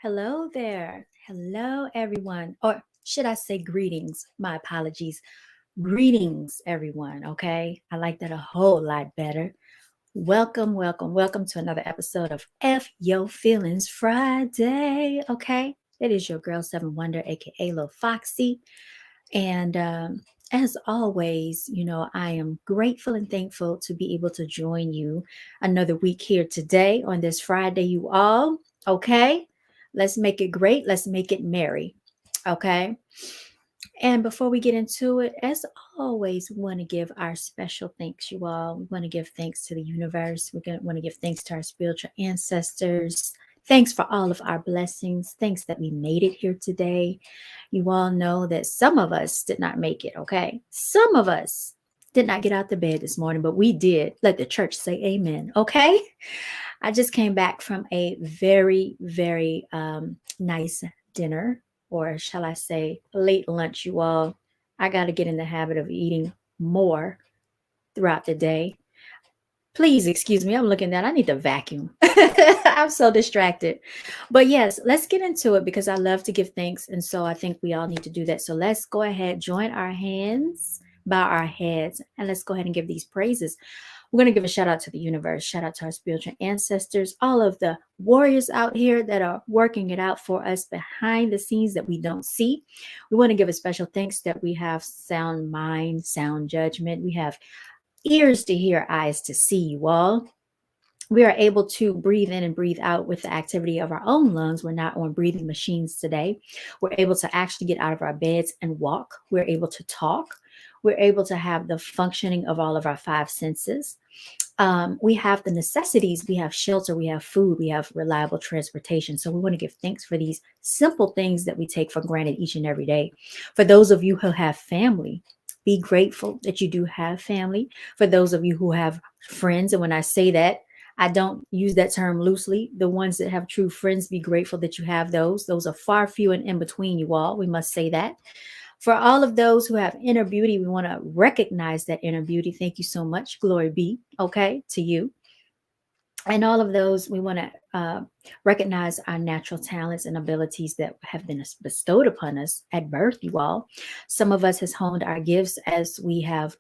Hello there. Hello, everyone. Or should I say greetings? My apologies. Greetings, everyone. Okay. I like that a whole lot better. Welcome, welcome, welcome to another episode of F Yo Feelings Friday. Okay. It is your girl, Seven Wonder, aka Lil Foxy. And as always, I am grateful and thankful to be able to join you another week here today on this Friday, you all. Okay. Let's make it great. Let's make it merry. Okay. And before we get into it, as always, we want to give our special thanks, you all. We want to give thanks to the universe. Want to give thanks to our spiritual ancestors. Thanks for all of our blessings. Thanks that we made it here today. You all know that some of us did not make it, okay? Some of us did not get out the bed this morning, but we did. Let the church say amen, okay? I just came back from a very, very nice dinner, or shall I say, late lunch, you all. I got to get in the habit of eating more throughout the day. Please excuse me. I'm looking down. I need to vacuum. I'm so distracted. But yes, let's get into it because I love to give thanks. And so I think we all need to do that. So let's go ahead, join our hands, bow our heads, and let's go ahead and give these praises. We're going to give a shout out to the universe, shout out to our spiritual ancestors, all of the warriors out here that are working it out for us behind the scenes that we don't see. We want to give a special thanks that we have sound mind, sound judgment. We have ears to hear, eyes to see, you all. We are able to breathe in and breathe out with the activity of our own lungs. We're not on breathing machines today. We're able to actually get out of our beds and walk. We're able to talk. We're able to have the functioning of all of our five senses. We have the necessities. We have shelter. We have food. We have reliable transportation. So we want to give thanks for these simple things that we take for granted each and every day. For those of you who have family, be grateful that you do have family. For those of you who have friends, and when I say that, I don't use that term loosely. The ones that have true friends, be grateful that you have those. Those are far few and in between, you all. We must say that. For all of those who have inner beauty, we want to recognize that inner beauty. Thank you so much. Glory be, okay, to you. And all of those, we want to recognize our natural talents and abilities that have been bestowed upon us at birth, you all. Some of us has honed our gifts as we have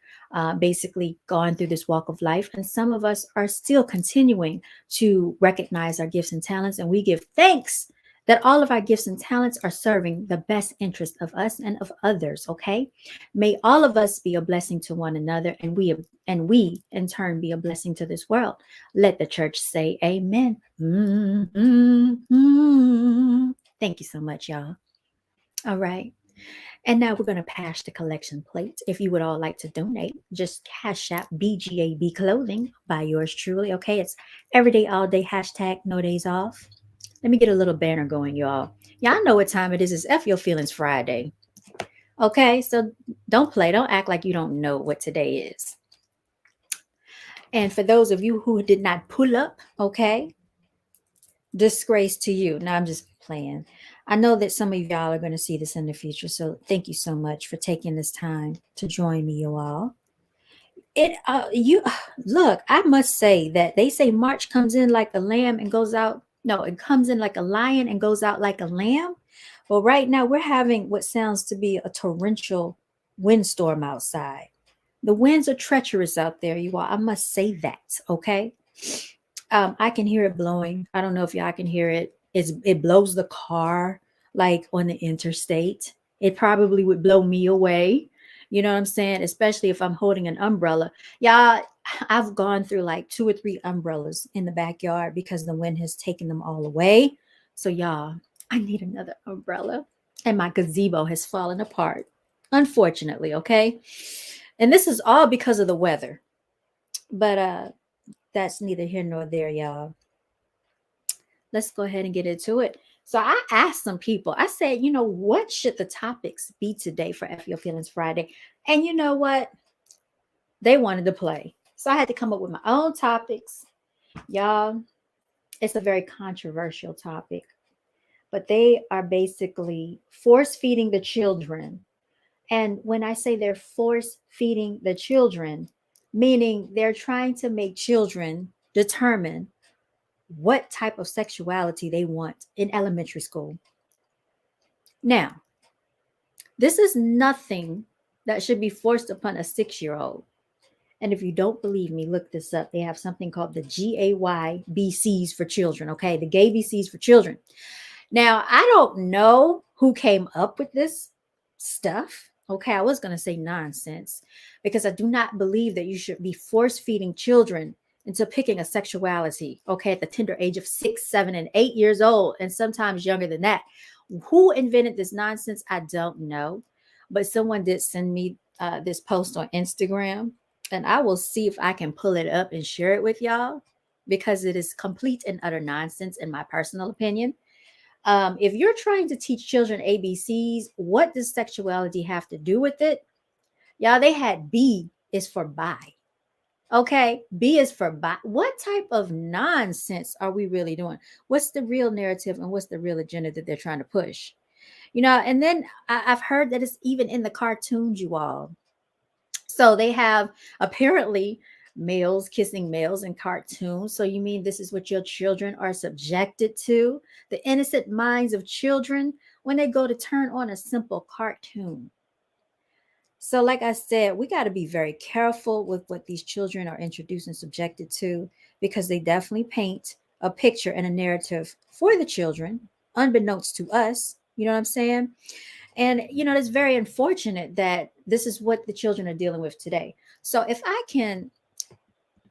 basically gone through this walk of life. And some of us are still continuing to recognize our gifts and talents. And we give thanks that all of our gifts and talents are serving the best interest of us and of others, okay? May all of us be a blessing to one another, and we in turn be a blessing to this world. Let the church say amen. Thank you so much, y'all. All right. And now we're going to pass the collection plate. If you would all like to donate, just cash out BGAB clothing by yours truly. Okay. It's every day, all day, hashtag no days off. Let me get a little banner going, y'all. Y'all know what time it is. It's F Your Feelings Friday. Okay. So don't play. Don't act like you don't know what today is. And for those of you who did not pull up, okay, disgrace to you. Now I'm just playing. I know that some of y'all are going to see this in the future. So thank you so much for taking this time to join me, you all. You look, I must say that they say March comes in like a lamb and goes out. No, it comes in like a lion and goes out like a lamb. Well, right now we're having what sounds to be a torrential windstorm outside. The winds are treacherous out there, you all. I must say that, okay? I can hear it blowing. I don't know if y'all can hear it. It blows the car like on the interstate. It probably would blow me away. You know what I'm saying? Especially if I'm holding an umbrella. Y'all, I've gone through like 2 or 3 umbrellas in the backyard because the wind has taken them all away. So y'all, I need another umbrella. And my gazebo has fallen apart, unfortunately, okay? And this is all because of the weather. But that's neither here nor there, y'all. let's go ahead and get into it. So I asked some people, I said, what should the topics be today for F Your Feelings Friday? And you know what? They wanted to play. So I had to come up with my own topics. Y'all, it's a very controversial topic, but they are basically force feeding the children. And when I say they're force feeding the children, meaning they're trying to make children determine what type of sexuality they want in elementary school. Now, this is nothing that should be forced upon a 6-year-old. And if you don't believe me, look this up. They have something called the GAYBCs for children, okay? The gay BCs for children. Now, I don't know who came up with this stuff. Okay, I was going to say nonsense because I do not believe that you should be force feeding children into picking a sexuality, okay, at the tender age of 6, 7, and 8 years old, and sometimes younger than that. Who invented this nonsense? I don't know. But someone did send me this post on Instagram, and I will see if I can pull it up and share it with y'all because it is complete and utter nonsense, in my personal opinion. If you're trying to teach children ABCs, what does sexuality have to do with it? Y'all, they had B is for bi. Okay, B is for bi. What type of nonsense are we really doing? What's the real narrative and what's the real agenda that they're trying to push? And then I've heard that it's even in the cartoons, you all. So they have apparently males kissing males in cartoons. So you mean this is what your children are subjected to? The innocent minds of children when they go to turn on a simple cartoon. So, like I said, we got to be very careful with what these children are introduced and subjected to because they definitely paint a picture and a narrative for the children, unbeknownst to us. You know what I'm saying? And, it's very unfortunate that this is what the children are dealing with today. So if I can,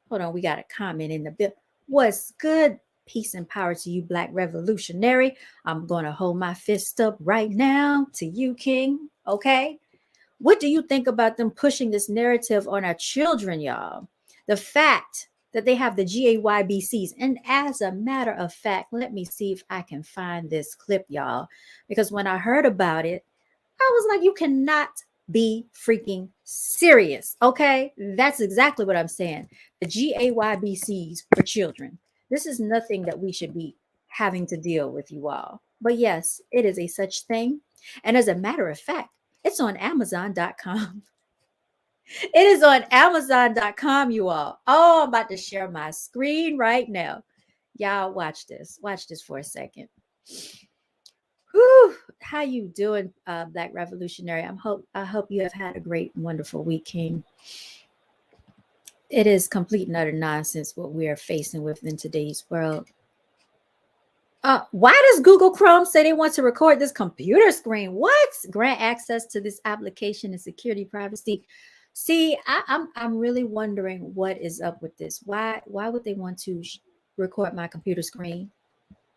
hold on, we got a comment in the bill. What's good? Peace and power to you, Black Revolutionary. I'm going to hold my fist up right now to you, King. Okay. What do you think about them pushing this narrative on our children, y'all? The fact that they have the GAYBCs. And as a matter of fact, let me see if I can find this clip, y'all. Because when I heard about it, I was like, you cannot be freaking serious. Okay. That's exactly what I'm saying. The GAYBCs for children. This is nothing that we should be having to deal with, you all. But yes, it is a such thing. And as a matter of fact, it's on Amazon.com. It is on Amazon.com, you all. Oh, I'm about to share my screen right now. Y'all watch this. Watch this for a second. Whew, how you doing, Black Revolutionary? I hope you have had a great, wonderful week, King. It is complete and utter nonsense what we are facing with in today's world. Why does Google Chrome say they want to record this computer screen? What? Grant access to this application and security privacy. See, I'm really wondering what is up with this. Why would they want to record my computer screen?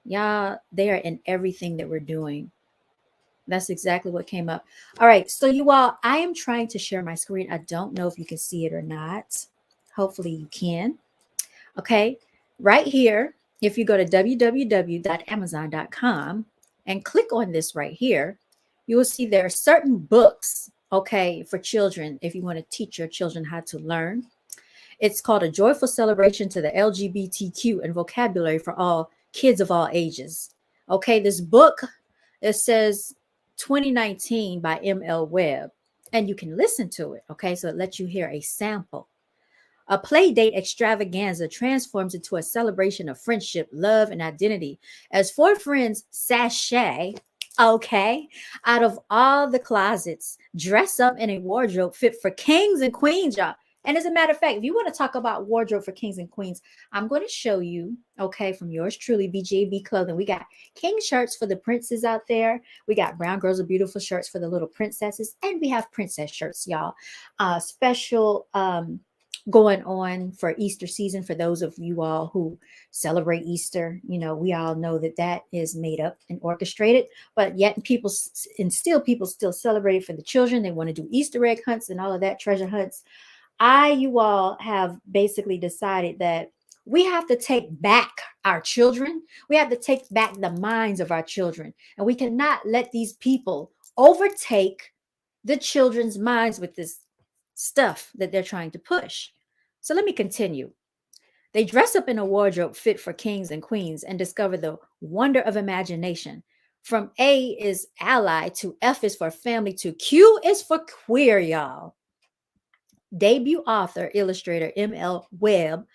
Y'all, they are in everything that we're doing. That's exactly what came up. All right, so you all, I am trying to share my screen. I don't know if you can see it or not. Hopefully you can. Okay, right here, if you go to www.amazon.com and click on this right here, you will see there are certain books, okay, for children if you want to teach your children how to learn. It's called A Joyful Celebration to the LGBTQ and Vocabulary for All Kids of All Ages. Okay, this book, it says 2019 by M.L. Webb, and you can listen to it. Okay, so it lets you hear a sample. A playdate extravaganza transforms into a celebration of friendship, love, and identity as four friends sashay, okay, out of all the closets, dress up in a wardrobe fit for kings and queens, y'all. And as a matter of fact, if you want to talk about wardrobe for kings and queens, I'm going to show you, okay, from yours truly, BJB Clothing. We got king shirts for the princes out there. We got brown girls with beautiful shirts for the little princesses. And we have princess shirts, y'all. Special going on for Easter season for those of you all who celebrate Easter. We all know that that is made up and orchestrated, but yet people still celebrate it for the children. They want to do Easter egg hunts and all of that, treasure hunts. You all have basically decided that We have to take back our children. We have to take back the minds of our children. And we cannot let these people overtake the children's minds with this stuff that they're trying to push. So let me continue. They dress up in a wardrobe fit for kings and queens and discover the wonder of imagination. From A is ally to F is for family to Q is for queer, y'all. Debut author, illustrator M.L. Webb,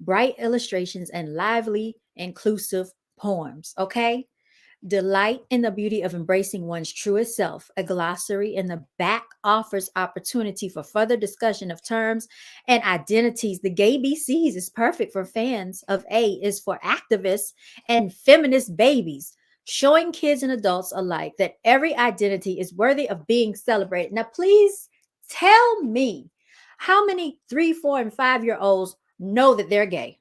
bright illustrations and lively, inclusive poems. Okay. Delight in the beauty of embracing one's truest self. A glossary in the back offers opportunity for further discussion of terms and identities. The Gay BCs is perfect for fans of A, is for activists and feminist babies, showing kids and adults alike that every identity is worthy of being celebrated. Now, please tell me how many 3, 4, and 5-year olds know that they're gay?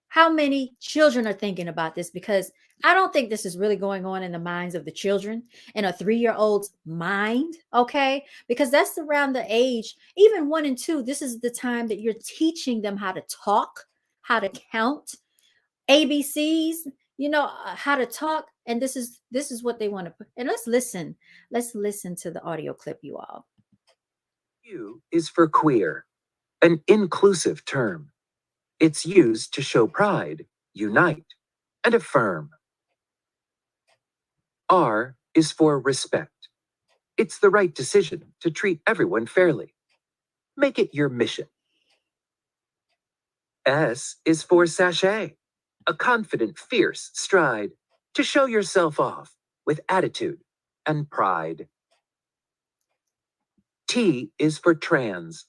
How many children are thinking about this? Because I don't think this is really going on in the minds of the children, in a 3-year-old's mind. Okay. Because that's around the age, even 1 and 2, this is the time that you're teaching them how to talk, how to count, ABCs, how to talk. And this is what they want to put. And let's listen to the audio clip, you all. Q is for queer, an inclusive term. It's used to show pride, unite, and affirm. R is for respect. It's the right decision to treat everyone fairly. Make it your mission. S is for sachet, a confident, fierce stride to show yourself off with attitude and pride. T is for trans.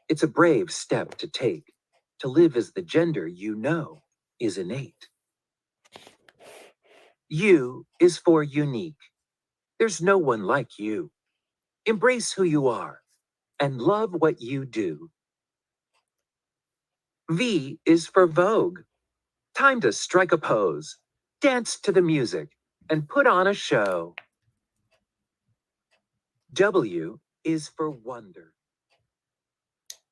It's a brave step to take, to live as the gender you know is innate. U is for unique. There's no one like you. Embrace who you are and love what you do. V is for Vogue. Time to strike a pose, dance to the music, and put on a show. W is for wonder.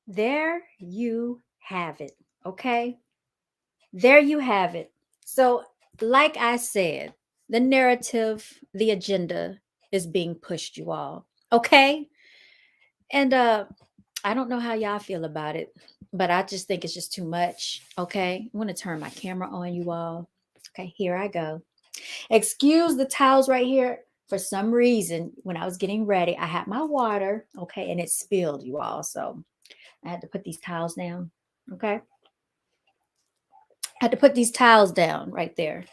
There you have it. Okay. There you have it. So, like I said, the narrative, the agenda is being pushed, you all. Okay. And I don't know how y'all feel about it, but I just think it's just too much. Okay. I want to turn my camera on, you all. Okay, here I go. Excuse the towels right here. For some reason, when I was getting ready, I had my water, okay, and it spilled, you all. So I had to put these towels down. Okay. Had to put these towels down right there.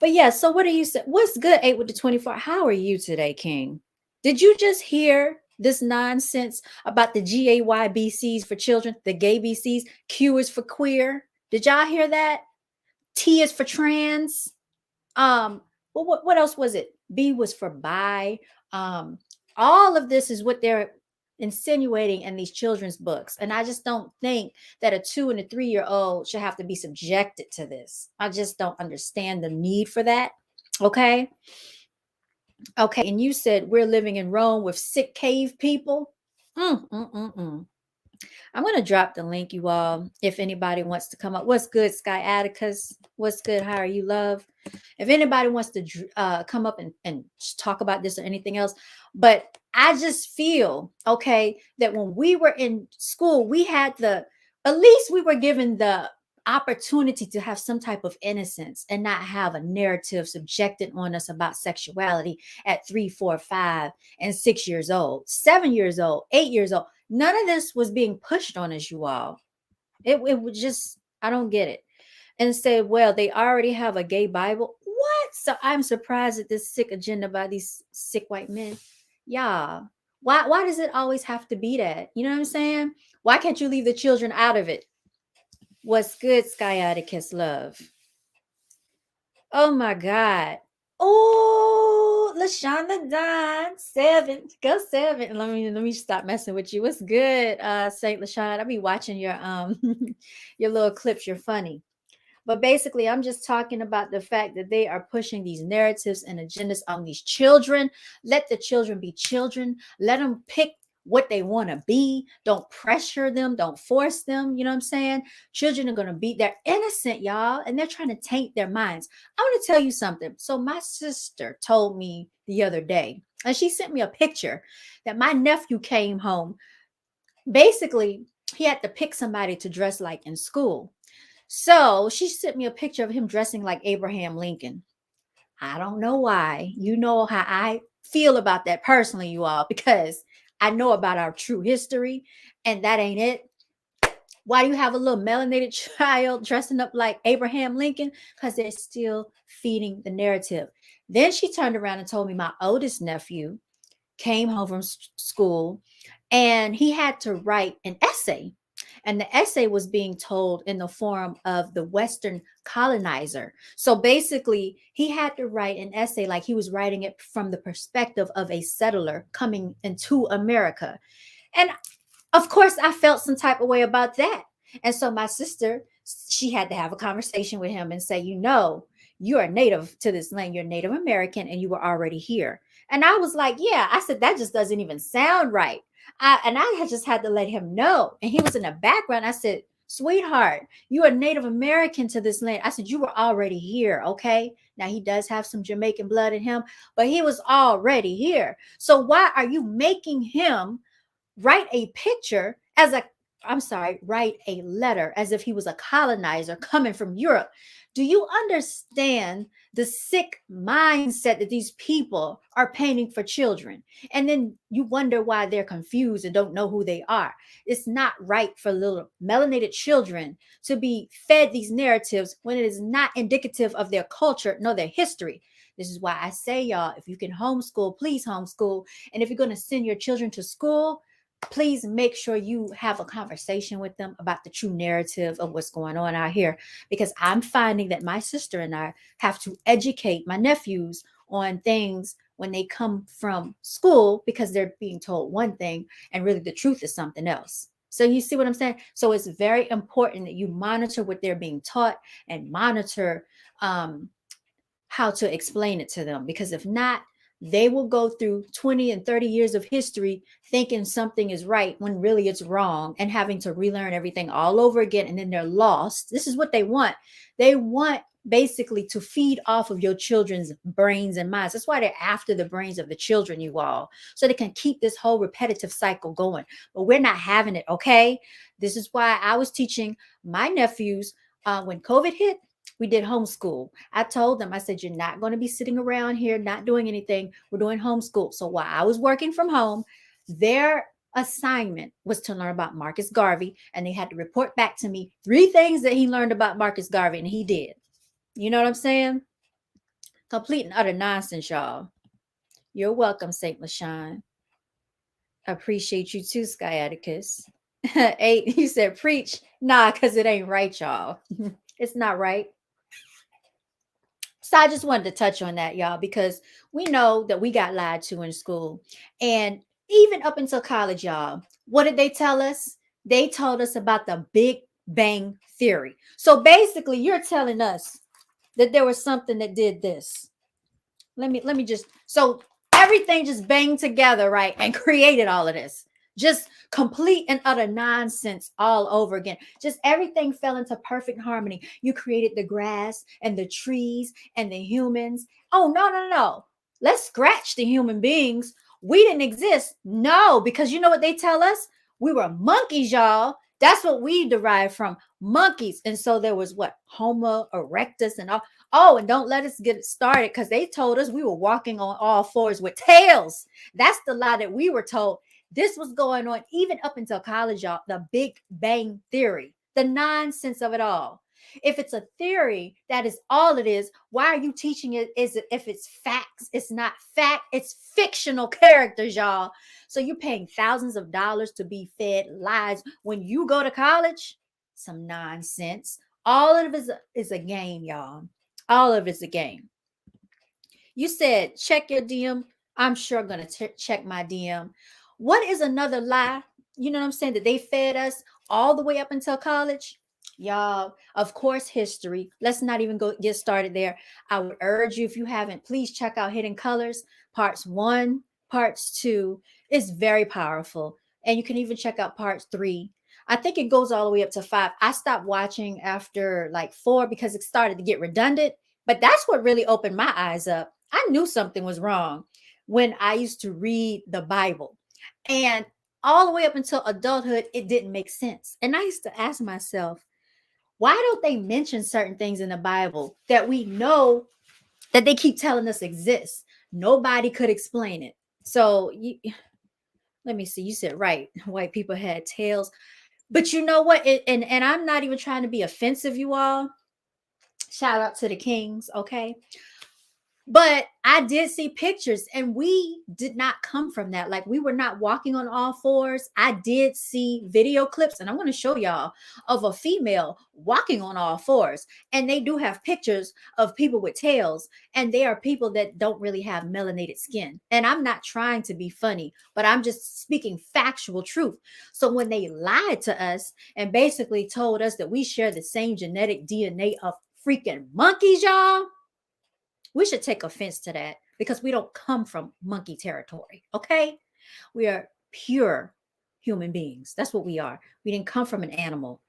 But yeah, so what do you say? What's good, 8 with the 24? How are you today, King? Did you just hear this nonsense about the GAYBCs for children, the gay BCs? Q is for queer. Did y'all hear that? T is for trans. Well, what else was it? B was for bi. All of this is what they're insinuating in these children's books. And I just don't think that a 2 and a 3-year-old should have to be subjected to this. I just don't understand the need for that. Okay. Okay. And you said we're living in Rome with sick cave people. I'm going to drop the link, you all, if anybody wants to come up. What's good, Sky Atticus? What's good? How are you, love? If anybody wants to come up and talk about this or anything else. But I just feel, okay, that when we were in school, we had at least we were given the opportunity to have some type of innocence and not have a narrative subjected on us about sexuality at 3, 4, 5, and 6 years old, 7 years old, 8 years old. None of this was being pushed on us, you all. It was just, I don't get it. And say, well, they already have a gay Bible. What? So I'm surprised at this sick agenda by these sick white men. Yeah. Why does it always have to be that? You know what I'm saying? Why can't you leave the children out of it? What's good, Sky Atticus love? Oh my God. Oh, LaShonda Don, 7. Go 7. Let me stop messing with you. What's good, Saint LaShonda? I'll be watching your your little clips. You're funny. But basically, I'm just talking about the fact that they are pushing these narratives and agendas on these children. Let the children be children. Let them pick what they want to be. Don't pressure them. Don't force them. You know what I'm saying? Children are going to be, they're innocent, y'all, and they're trying to taint their minds. I want to tell you something. So my sister told me the other day, and she sent me a picture that my nephew came home. Basically, he had to pick somebody to dress like in school. So she sent me a picture of him dressing like Abraham Lincoln. I don't know why. You know how I feel about that personally, you all, because I know about our true history, and that ain't it. Why do you have a little melanated child dressing up like Abraham Lincoln? Because they're still feeding the narrative. Then she turned around and told me my oldest nephew came home from school and he had to write an essay. And the essay was being told in the form of the Western colonizer. So basically, he had to write an essay like he was writing it from the perspective of a settler coming into America. And of course, I felt some type of way about that. And so my sister, she had to have a conversation with him and say, you are native to this land, you're Native American, and you were already here. And I was like, yeah, I said, that just doesn't even sound right. I had just had to let him know. And he was in the background. I said, sweetheart, you are Native American to this land. I said, you were already here. Okay. Now he does have some Jamaican blood in him, but he was already here. So why are you making him write a picture as a write a letter as if he was a colonizer coming from Europe? Do you understand the sick mindset that these people are painting for children? And then you wonder why they're confused and don't know who they are. It's not right for little melanated children to be fed these narratives when it is not indicative of their culture nor their history. This is why I say, y'all, if you can homeschool, please homeschool. And if you're going to send your children to school, please make sure you have a conversation with them about the true narrative of what's going on out here, because I'm finding that my sister and I have to educate my nephews on things when they come from school, because they're being told one thing and really the truth is something else. So you see what I'm saying? So it's very important that you monitor what they're being taught and monitor how to explain it to them, because if not, they will go through 20 and 30 years of history thinking something is right when really it's wrong, and having to relearn everything all over again, and then they're lost. This is what they want. They want basically to feed off of your children's brains and minds. That's why they're after the brains of the children, you all, so they can keep this whole repetitive cycle going. But we're not having it, okay? This is why I was teaching my nephews when COVID hit. We did homeschool. I told them, I said, you're not going to be sitting around here not doing anything. We're doing homeschool. So while I was working from home, their assignment was to learn about Marcus Garvey, and they had to report back to me 3 things that he learned about Marcus Garvey, and he did. You know what I'm saying? Complete and utter nonsense, y'all. You're welcome, St. LaShawn. Appreciate you too, Sciaticus. 8, you said preach. Nah, because it ain't right, y'all. It's not right. So I just wanted to touch on that, y'all, because we know that we got lied to in school. And even up until college, y'all, what did they tell us? They told us about the Big Bang Theory. So basically, you're telling us that there was something that did this. Let me just, so everything just banged together, right, and created all of this. Just complete and utter nonsense all over again. Just everything fell into perfect harmony. You created the grass and the trees and the humans. Oh, no, no, no. Let's scratch the human beings. We didn't exist. No, because you know what they tell us? We were monkeys, y'all. That's what we derived from, monkeys. And so there was what? Homo erectus and all. Oh, and don't let us get it started, because they told us we were walking on all fours with tails. That's the lie that we were told. This was going on even up until college, y'all. The Big Bang Theory, the nonsense of it all. If it's a theory, that is all it is. Why are you teaching it? Is it if it's facts? It's not fact. It's fictional characters, y'all. So you're paying thousands of dollars to be fed lies when you go to college. Some nonsense. All of it is a game, y'all. All of it's a game. You said check your DM. I'm sure I'm going to check my DM. What is another lie? You know what I'm saying? That they fed us all the way up until college? Y'all, of course, history. Let's not even go get started there. I would urge you, if you haven't, please check out Hidden Colors, parts 1, parts 2 is very powerful. And you can even check out part 3. I think it goes all the way up to 5. I stopped watching after like 4 because it started to get redundant. But that's what really opened my eyes up. I knew something was wrong when I used to read the Bible. And all the way up until adulthood, it didn't make sense. And I used to ask myself, why don't they mention certain things in the Bible that we know that they keep telling us exist? Nobody could explain it. So let me see. You said right. White people had tails. But you know what? And I'm not even trying to be offensive, you all. Shout out to the kings, okay? But I did see pictures, and we did not come from that. Like, we were not walking on all fours. I did see video clips, and I want to show y'all of a female walking on all fours. And they do have pictures of people with tails, and they are people that don't really have melanated skin. And I'm not trying to be funny, but I'm just speaking factual truth. So when they lied to us and basically told us that we share the same genetic DNA of freaking monkeys, y'all, we should take offense to that because we don't come from monkey territory. Okay. We are pure human beings. That's what we are. We didn't come from an animal.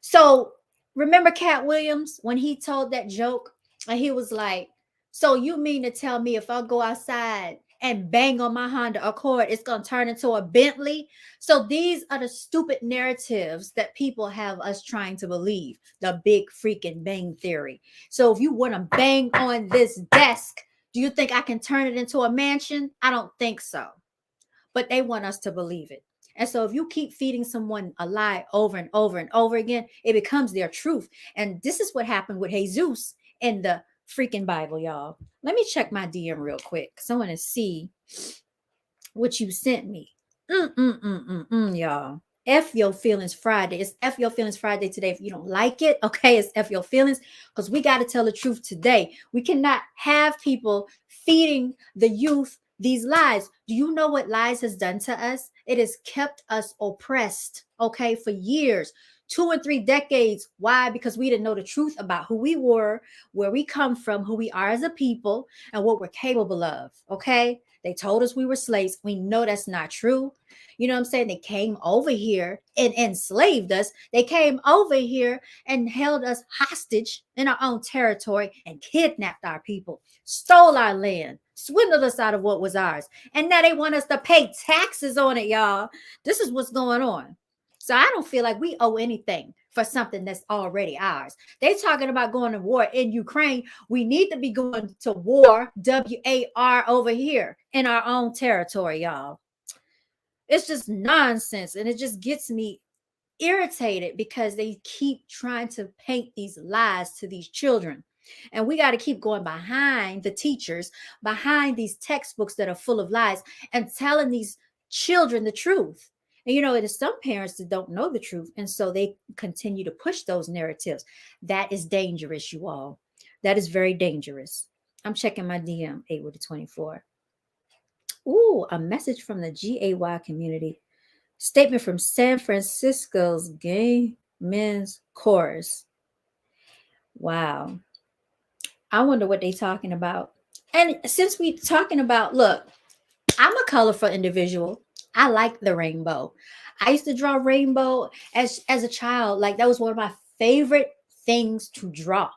So remember Cat Williams when he told that joke and he was like, so you mean to tell me if I go outside and bang on my Honda Accord, it's going to turn into a Bentley? So these are the stupid narratives that people have us trying to believe. The big freaking bang theory. So if you want to bang on this desk, do you think I can turn it into a mansion? I don't think so. But they want us to believe it. And so if you keep feeding someone a lie over and over and over again, it becomes their truth. And this is what happened with Jesus in the freaking Bible, y'all. Let me check my DM real quick because I want to see what you sent me. Y'all. F your feelings Friday. It's F your feelings Friday today. If you don't like it, okay, it's F your feelings because we got to tell the truth today. We cannot have people feeding the youth these lies. Do you know what lies has done to us? It has kept us oppressed, okay, for years. 2 and 3 decades. Why? Because we didn't know the truth about who we were, where we come from, who we are as a people, and what we're capable of. Okay. They told us we were slaves. We know that's not true. You know what I'm saying? They came over here and enslaved us. They came over here and held us hostage in our own territory and kidnapped our people, stole our land, swindled us out of what was ours. And now they want us to pay taxes on it, y'all. This is what's going on. So I don't feel like we owe anything for something that's already ours. They talking about going to war in Ukraine. We need to be going to war, WAR, over here in our own territory, y'all. It's just nonsense. And it just gets me irritated because they keep trying to paint these lies to these children. And we got to keep going behind the teachers, behind these textbooks that are full of lies, and telling these children the truth. And you know, there's some parents that don't know the truth. And so they continue to push those narratives. That is dangerous, you all. That is very dangerous. I'm checking my DM, 8/24. Ooh, a message from the GAY community. Statement from San Francisco's Gay Men's Chorus. Wow. I wonder what they talking about. And since we talking about, look, I'm a colorful individual. I like the rainbow. I used to draw rainbow as a child. Like that was one of my favorite things to draw.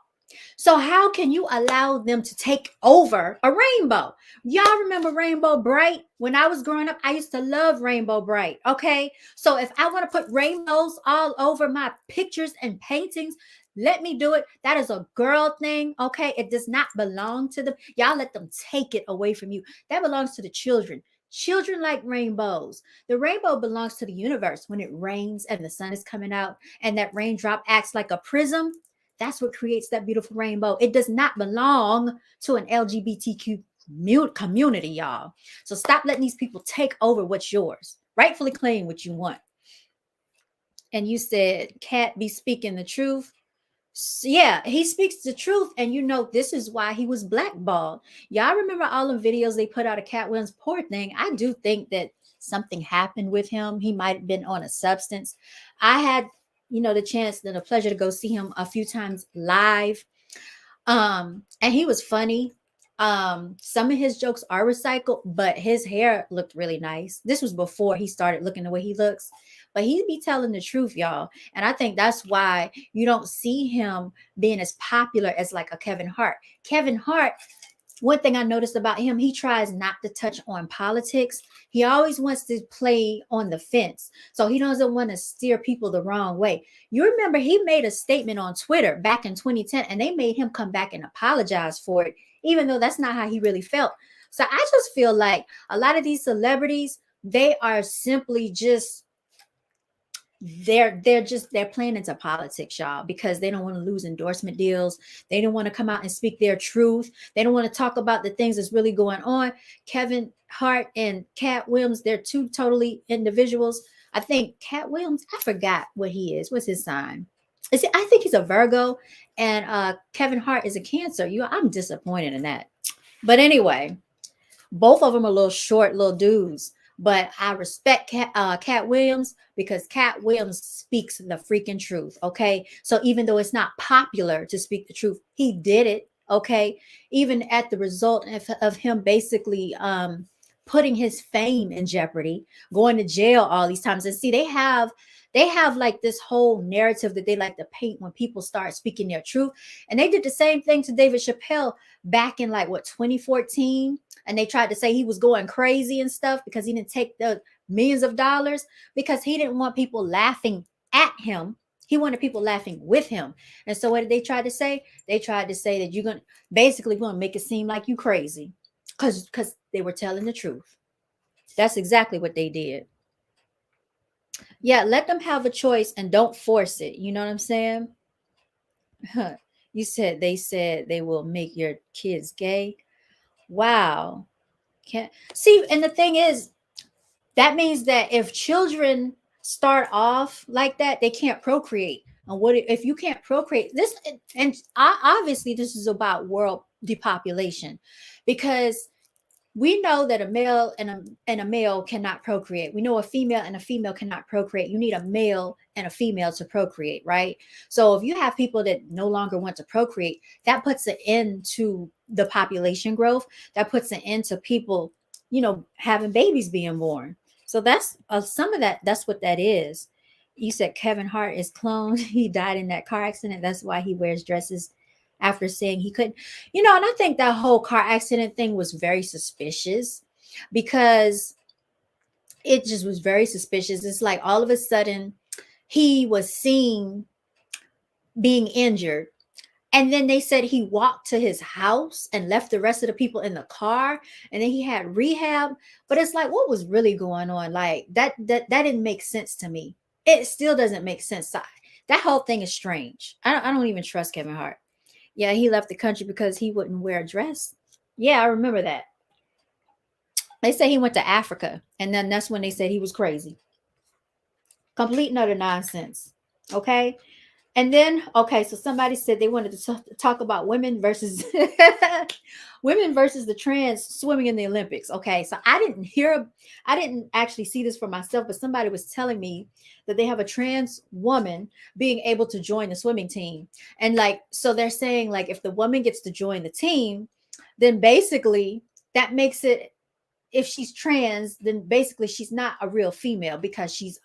So how can you allow them to take over a rainbow? Y'all remember Rainbow Bright? When I was growing up, I used to love Rainbow Bright. Okay. So if I want to put rainbows all over my pictures and paintings, let me do it. That is a girl thing. Okay. It does not belong to them. Y'all let them take it away from you. That belongs to the children. Children like rainbows. The rainbow belongs to the universe. When it rains and the sun is coming out and that raindrop acts like a prism, that's what creates that beautiful rainbow. It does not belong to an LGBTQ community, y'all. So stop letting these people take over what's yours. Rightfully claim what you want. And you said, Cat be speaking the truth. Yeah, he speaks the truth. And you know, this is why he was blackballed. Y'all remember all the videos they put out of Cat Williams' poor thing? I do think that something happened with him. He might have been on a substance. I had, you know, the chance and the pleasure to go see him a few times live. And he was funny. Some of his jokes are recycled, but his hair looked really nice. This was before he started looking the way he looks. But he be telling the truth, y'all. And I think that's why you don't see him being as popular as like a Kevin Hart. Kevin Hart, one thing I noticed about him, he tries not to touch on politics. He always wants to play on the fence. So he doesn't want to steer people the wrong way. You remember he made a statement on Twitter back in 2010 and they made him come back and apologize for it, even though that's not how he really felt. So I just feel like a lot of these celebrities, they are simply just they're playing into politics, y'all, because they don't want to lose endorsement deals. They don't want to come out and speak their truth. They don't want to talk about the things that's really going on. Kevin Hart and Cat Williams, they're two totally individuals. I think Cat Williams, I forgot what he is. What's his sign? I think he's a Virgo, and Kevin Hart is a Cancer. I'm disappointed in that. But anyway, both of them are little short little dudes, but I respect Cat Williams because Cat Williams speaks the freaking truth. Okay, so even though it's not popular to speak the truth, he did it. Okay, even at the result of him basically putting his fame in jeopardy, going to jail all these times. And see, they have like this whole narrative that they like to paint when people start speaking their truth. And they did the same thing to David Chappelle back in like what 2014, and they tried to say he was going crazy and stuff because he didn't take the millions of dollars, because he didn't want people laughing at him. He wanted people laughing with him. And so what did they try to say? They tried to say that you're going to basically going to make it seem like you crazy because they were telling the truth. That's exactly what they did. Yeah, let them have a choice and don't force it. You know what I'm saying? You said they will make your kids gay. Wow. Can't see, and the thing is, that means that if children start off like that, they can't procreate. And what if you can't procreate? This, and obviously this is about world depopulation, because we know that a male and a male cannot procreate. We know a female and a female cannot procreate. You need a male and a female to procreate, right? So if you have people that no longer want to procreate, that puts an end to the population growth. That puts an end to people, having babies being born. So that's some of that. That's what that is. You said Kevin Hart is cloned. He died in that car accident. That's why he wears dresses after saying he couldn't. And I think that whole car accident thing was very suspicious, because it just was very suspicious. It's like all of a sudden he was seen being injured, and then they said he walked to his house and left the rest of the people in the car, and then he had rehab. But it's like, what was really going on? Like that didn't make sense to me. It still doesn't make sense. That whole thing is strange. I don't even trust Kevin Hart. Yeah, he left the country because he wouldn't wear a dress. Yeah, I remember that. They say he went to Africa, and then that's when they said he was crazy. Complete and utter nonsense. Okay. And then, okay, so somebody said they wanted to talk about women versus women versus the trans swimming in the Olympics. Okay, so I didn't actually see this for myself, but somebody was telling me that they have a trans woman being able to join the swimming team. And like, so they're saying like if the woman gets to join the team, then basically that makes it, if she's trans, then basically she's not a real female, because she's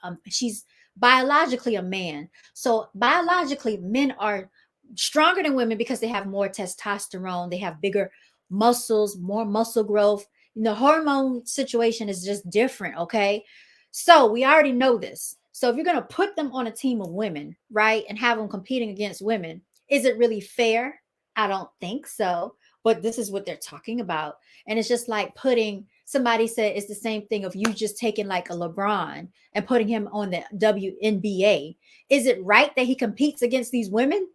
biologically a man. So biologically, men are stronger than women because they have more testosterone, they have bigger muscles, more muscle growth. The hormone situation is just different. Okay, so we already know this. So if you're going to put them on a team of women, right, and have them competing against women, is it really fair? I don't think so. But this is what they're talking about. And it's just like putting, somebody said it's the same thing of you just taking like a LeBron and putting him on the WNBA. Is it right that he competes against these women?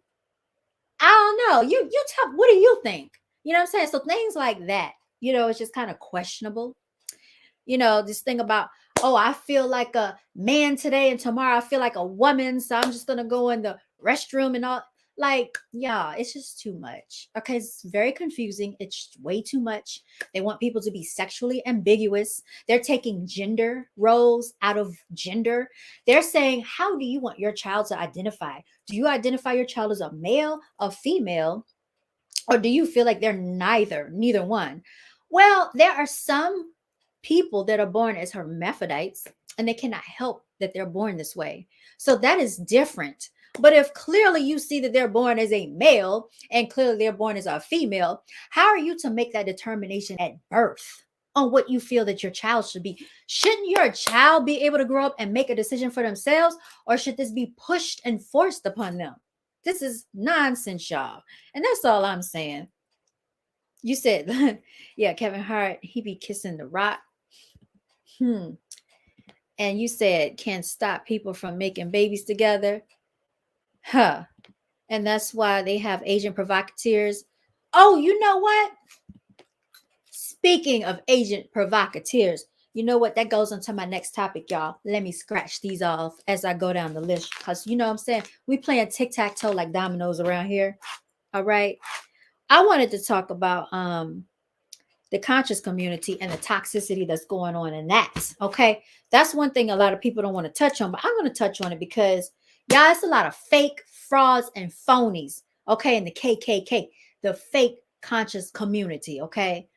I don't know. You tell, what do you think? You know what I'm saying? So things like that, it's just kind of questionable. This thing about, oh, I feel like a man today and tomorrow I feel like a woman, so I'm just gonna go in the restroom and all. Like, yeah, it's just too much. Okay, it's very confusing. It's way too much. They want people to be sexually ambiguous. They're taking gender roles out of gender. They're saying, how do you want your child to identify? Do you identify your child as a male, a female, Or do you feel like they're neither one? Well, there are some people that are born as hermaphrodites and they cannot help that they're born this way. So that is different. But if clearly you see that they're born as a male and clearly they're born as a female, how are you to make that determination at birth on what you feel that your child should be? Shouldn't your child be able to grow up and make a decision for themselves, or should this be pushed and forced upon them? This is nonsense, y'all. And that's all I'm saying. You said, yeah, Kevin Hart, he be kissing the rock. Hmm. And you said can't stop people from making babies together. Huh. And that's why they have agent provocateurs. Oh, you know what? Speaking of agent provocateurs, you know what? That goes into my next topic, y'all. Let me scratch these off as I go down the list. Because you know what I'm saying? We playing tic-tac-toe like dominoes around here. All right. I wanted to talk about the conscious community and the toxicity that's going on in that. Okay. That's one thing a lot of people don't want to touch on, but I'm going to touch on it because, y'all, it's a lot of fake frauds and phonies. Okay. In the KKK, the fake conscious community. Okay.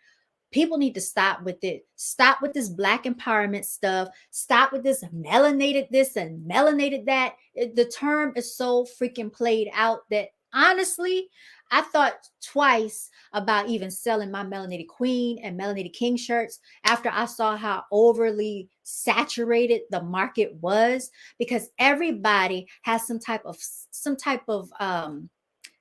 People need to stop with it. Stop with this black empowerment stuff. Stop with this melanated this and melanated that. The term is so freaking played out that honestly, I thought twice about even selling my melanated queen and melanated king shirts after I saw how overly saturated the market was, because everybody has some type of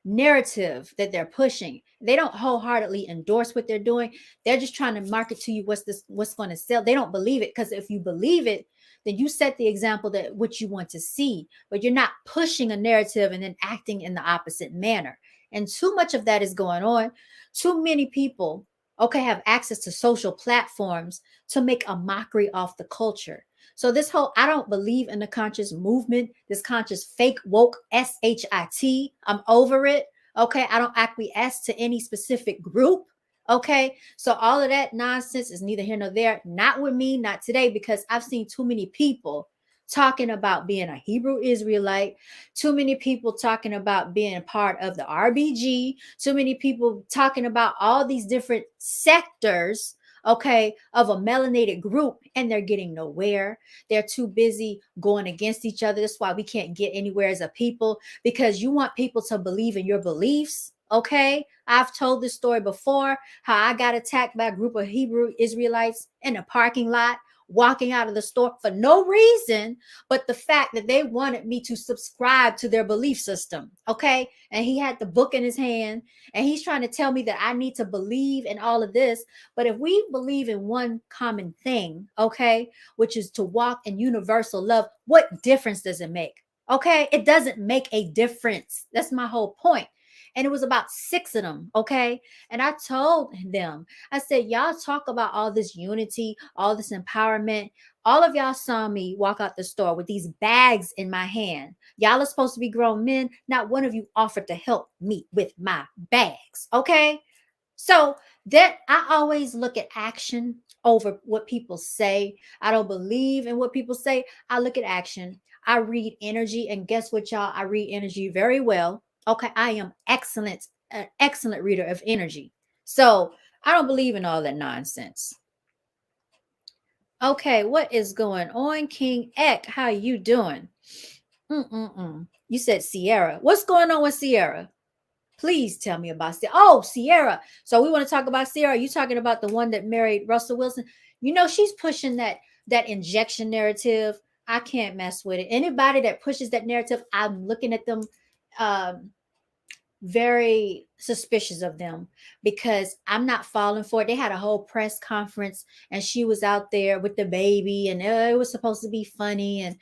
narrative that they're pushing. They don't wholeheartedly endorse what they're doing. They're just trying to market to you what's going to sell. They don't believe it, because if you believe it, then you set the example that what you want to see, but you're not pushing a narrative and then acting in the opposite manner. And too much of that is going on. Too many people, okay, have access to social platforms to make a mockery off the culture. So this whole, I don't believe in the conscious movement, this conscious fake woke SHIT. I'm over it. Okay. I don't acquiesce to any specific group. Okay. So all of that nonsense is neither here nor there. Not with me, not today, because I've seen too many people talking about being a Hebrew Israelite, too many people talking about being a part of the RBG, too many people talking about all these different sectors, okay, of a melanated group, and they're getting nowhere. They're too busy going against each other. That's why we can't get anywhere as a people, because you want people to believe in your beliefs. Okay, I've told this story before, how I got attacked by a group of Hebrew Israelites in a parking lot, walking out of the store for no reason but the fact that they wanted me to subscribe to their belief system. Okay, and he had the book in his hand and he's trying to tell me that I need to believe in all of this. But if we believe in one common thing, okay, which is to walk in universal love, what difference does it make? Okay, it doesn't make a difference. That's my whole point. And it was about six of them. Okay, and I told them, I said, y'all talk about all this unity, all this empowerment. All of y'all saw me walk out the store with these bags in my hand. Y'all are supposed to be grown men. Not one of you offered to help me with my bags. Okay. So that I always look at action over what people say. I don't believe in what people say. I look at action. I read energy. And guess what, y'all? I read energy very well. Okay. I am excellent, an excellent reader of energy. So I don't believe in all that nonsense. Okay, what is going on, King Eck? How you doing? You said Sierra. What's going on with Sierra? Please tell me about Sierra. Oh, Sierra. So we want to talk about Sierra. You talking about the one that married Russell Wilson? You know she's pushing that injection narrative. I can't mess with it. Anybody that pushes that narrative, I'm looking at them um very suspicious of them, because I'm not falling for it. They had a whole press conference and she was out there with the baby and it was supposed to be funny, and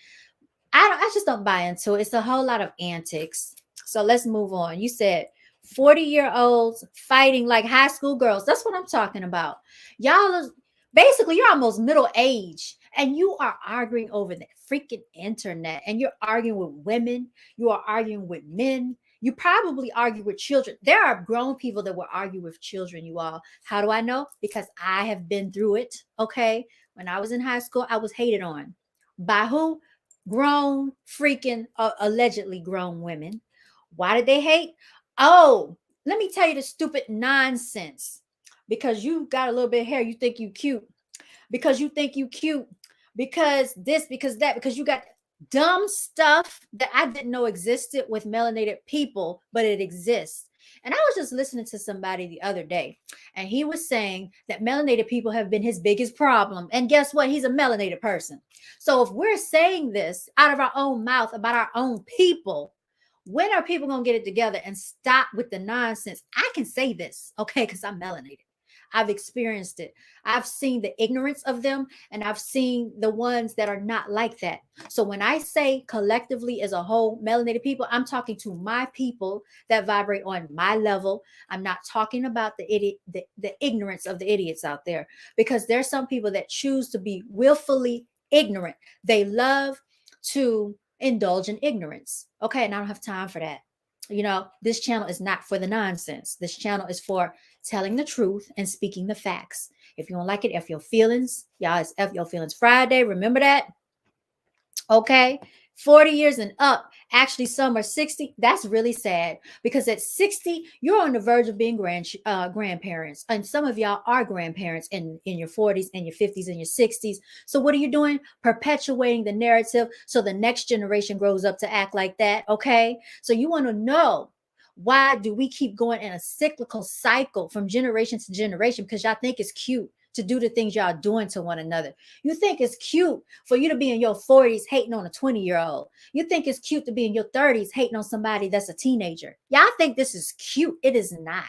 I just don't buy into it. It's a whole lot of antics. So let's move on. You said 40-year-olds fighting like high school girls. That's what I'm talking about. Y'all are basically, you're almost middle age and you are arguing over the freaking internet, and you're arguing with women, you are arguing with men, you probably argue with children. There are grown people that will argue with children, you all. How do I know? Because I have been through it. Okay. When I was in high school, I was hated on. By who? Grown, freaking, allegedly grown women. Why did they hate? Oh, let me tell you the stupid nonsense. Because you got a little bit of hair, you think you cute. Because you think you cute. Because this, because that, because you got dumb stuff that I didn't know existed with melanated people, but it exists. And I was just listening to somebody the other day, and he was saying that melanated people have been his biggest problem. And guess what? He's a melanated person. So if we're saying this out of our own mouth about our own people, when are people going to get it together and stop with the nonsense? I can say this, okay, because I'm melanated. I've experienced it. I've seen the ignorance of them, and I've seen the ones that are not like that. So when I say collectively as a whole, melanated people, I'm talking to my people that vibrate on my level. I'm not talking about the idiot, the ignorance of the idiots out there, because there's some people that choose to be willfully ignorant. They love to indulge in ignorance. Okay, and I don't have time for that. You know, this channel is not for the nonsense. This channel is for telling the truth and speaking the facts. If you don't like it, F your feelings. Y'all, it's F your feelings Friday. Remember that? Okay. 40 years and up. Actually, some are 60. That's really sad, because at 60, you're on the verge of being grandparents. And some of y'all are grandparents in your 40s and your 50s and your 60s. So what are you doing? Perpetuating the narrative so the next generation grows up to act like that. Okay. So you want to know, why do we keep going in a cyclical cycle from generation to generation? Because y'all think it's cute to do the things y'all doing to one another. You think it's cute for you to be in your 40s hating on a 20-year-old. You think it's cute to be in your 30s hating on somebody that's a teenager. Y'all think this is cute. It is not.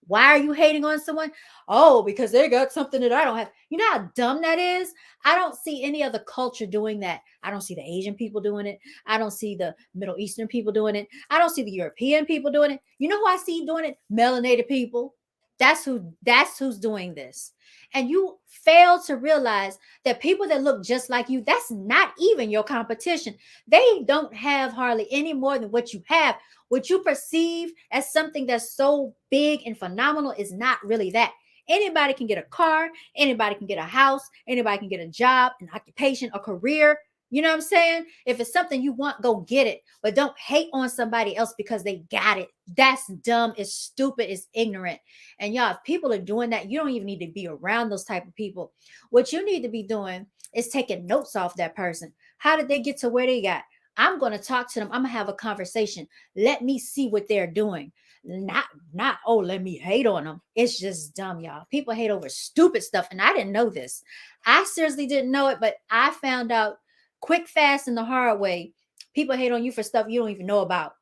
Why are you hating on someone? Oh, because they got something that I don't have. You know how dumb that is? I don't see any other culture doing that. I don't see the Asian people doing it. I don't see the Middle Eastern people doing it. I don't see the European people doing it. You know who I see doing it? Melanated people. That's who's doing this. And you fail to realize that people that look just like you, that's not even your competition. They don't have hardly any more than what you have. What you perceive as something that's so big and phenomenal is not really that. Anybody can get a car, anybody can get a house, anybody can get a job, an occupation, a career. You know what I'm saying? If it's something you want, go get it. But don't hate on somebody else because they got it. That's dumb. It's stupid. It's ignorant. And y'all, if people are doing that, you don't even need to be around those type of people. What you need to be doing is taking notes off that person. How did they get to where they got? I'm going to talk to them. I'm going to have a conversation. Let me see what they're doing. Not, oh, let me hate on them. It's just dumb, y'all. People hate over stupid stuff. And I didn't know this. I seriously didn't know it, but I found out quick, fast, and the hard way. People hate on you for stuff you don't even know about.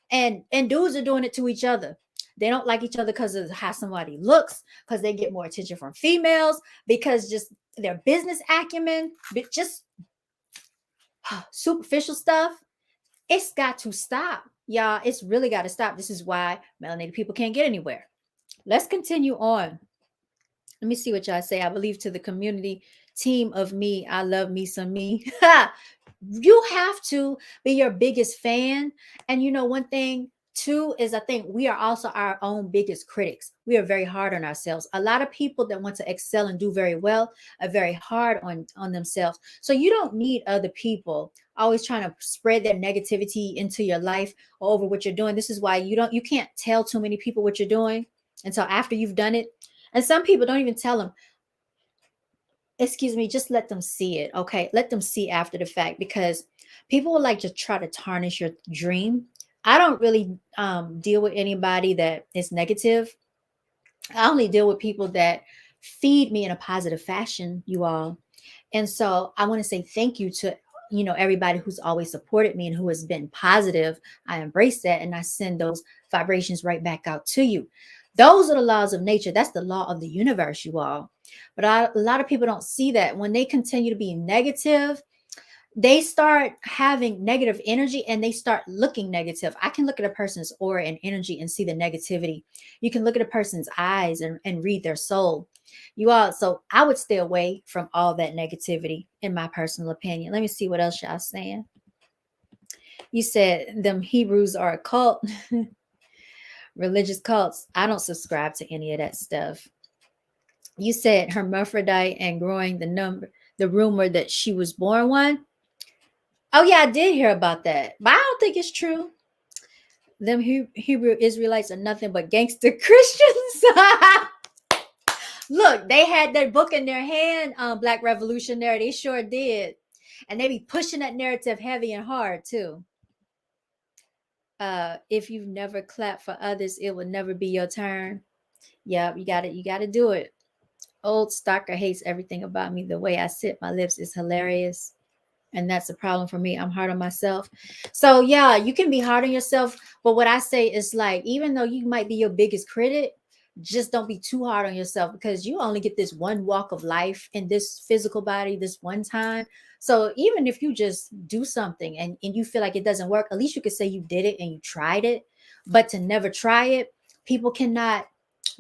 And dudes are doing it to each other. They don't like each other because of how somebody looks, because they get more attention from females, because just their business acumen, but just superficial stuff. It's got to stop, y'all. It's really got to stop. This is why melanated people can't get anywhere. Let's continue on. Let me see what y'all say. I believe to the community team of me, I love me some me. You have to be your biggest fan. And you know, one thing too is I think we are also our own biggest critics. We are very hard on ourselves. A lot of people that want to excel and do very well are very hard on themselves. So you don't need other people always trying to spread their negativity into your life or over what you're doing. This is why you can't tell too many people what you're doing until after you've done it. And some people don't even tell them, excuse me, just let them see it. Okay. Let them see after the fact, because people will like to try to tarnish your dream. I don't really deal with anybody that is negative. I only deal with people that feed me in a positive fashion, you all. And so I want to say thank you to, you know, everybody who's always supported me and who has been positive. I embrace that and I send those vibrations right back out to you. Those are the laws of nature. That's the law of the universe, you all. But a lot of people don't see that. When they continue to be negative, they start having negative energy and they start looking negative. I can look at a person's aura and energy and see the negativity. You can look at a person's eyes and read their soul. You all, so I would stay away from all that negativity, in my personal opinion. Let me see what else y'all saying. You said them Hebrews are a cult, religious cults. I don't subscribe to any of that stuff. You said hermaphrodite and growing the rumor that she was born one. Oh yeah, I did hear about that, but I don't think it's true. them Hebrew Israelites are nothing but gangster Christians. Look, they had their book in their hand, Black Revolutionary. They sure did. And they be pushing that narrative heavy and hard too. If you've never clapped for others, it will never be your turn. Yeah, you gotta do it. Old stalker hates everything about me. The way I sit my lips is hilarious. And that's a problem for me. I'm hard on myself. So yeah, you can be hard on yourself, but what I say is like, even though you might be your biggest critic, just don't be too hard on yourself, because you only get this one walk of life in this physical body this one time. So even if you just do something and you feel like it doesn't work, at least you could say you did it and you tried it. But to never try it, people cannot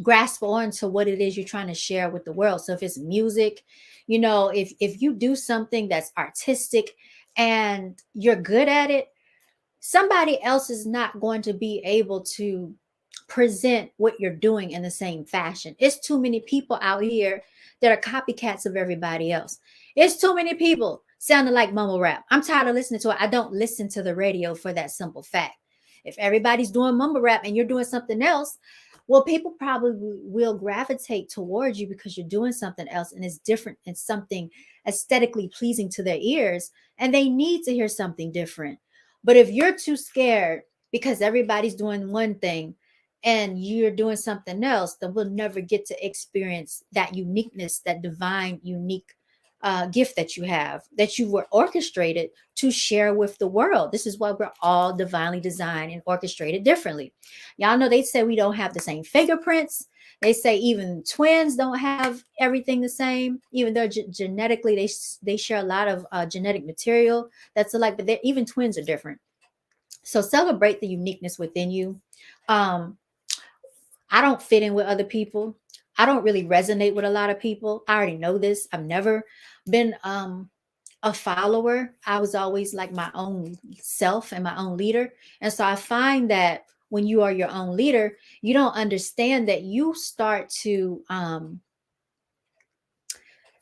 grasp on to what it is you're trying to share with the world. So if it's music, if you do something that's artistic and you're good at it, somebody else is not going to be able to present what you're doing in the same fashion. It's too many people out here that are copycats of everybody else. It's too many people sounding like mumble rap. I'm tired of listening to it. I don't listen to the radio for that simple fact. If everybody's doing mumble rap and you're doing something else, well, people probably will gravitate towards you because you're doing something else and it's different and something aesthetically pleasing to their ears, and they need to hear something different. But if you're too scared because everybody's doing one thing and you're doing something else, then we'll never get to experience that uniqueness, that divine, unique gift that you have, that you were orchestrated to share with the world. This is why we're all divinely designed and orchestrated differently. Y'all know they say we don't have the same fingerprints. They say even twins don't have everything the same, even though genetically they share a lot of genetic material that's alike, but even twins are different. So celebrate the uniqueness within you. Um, I don't fit in with other people. I don't really resonate with a lot of people. I already know this. I've never been a follower. I was always like my own self and my own leader. And so I find that when you are your own leader, you don't understand that you start to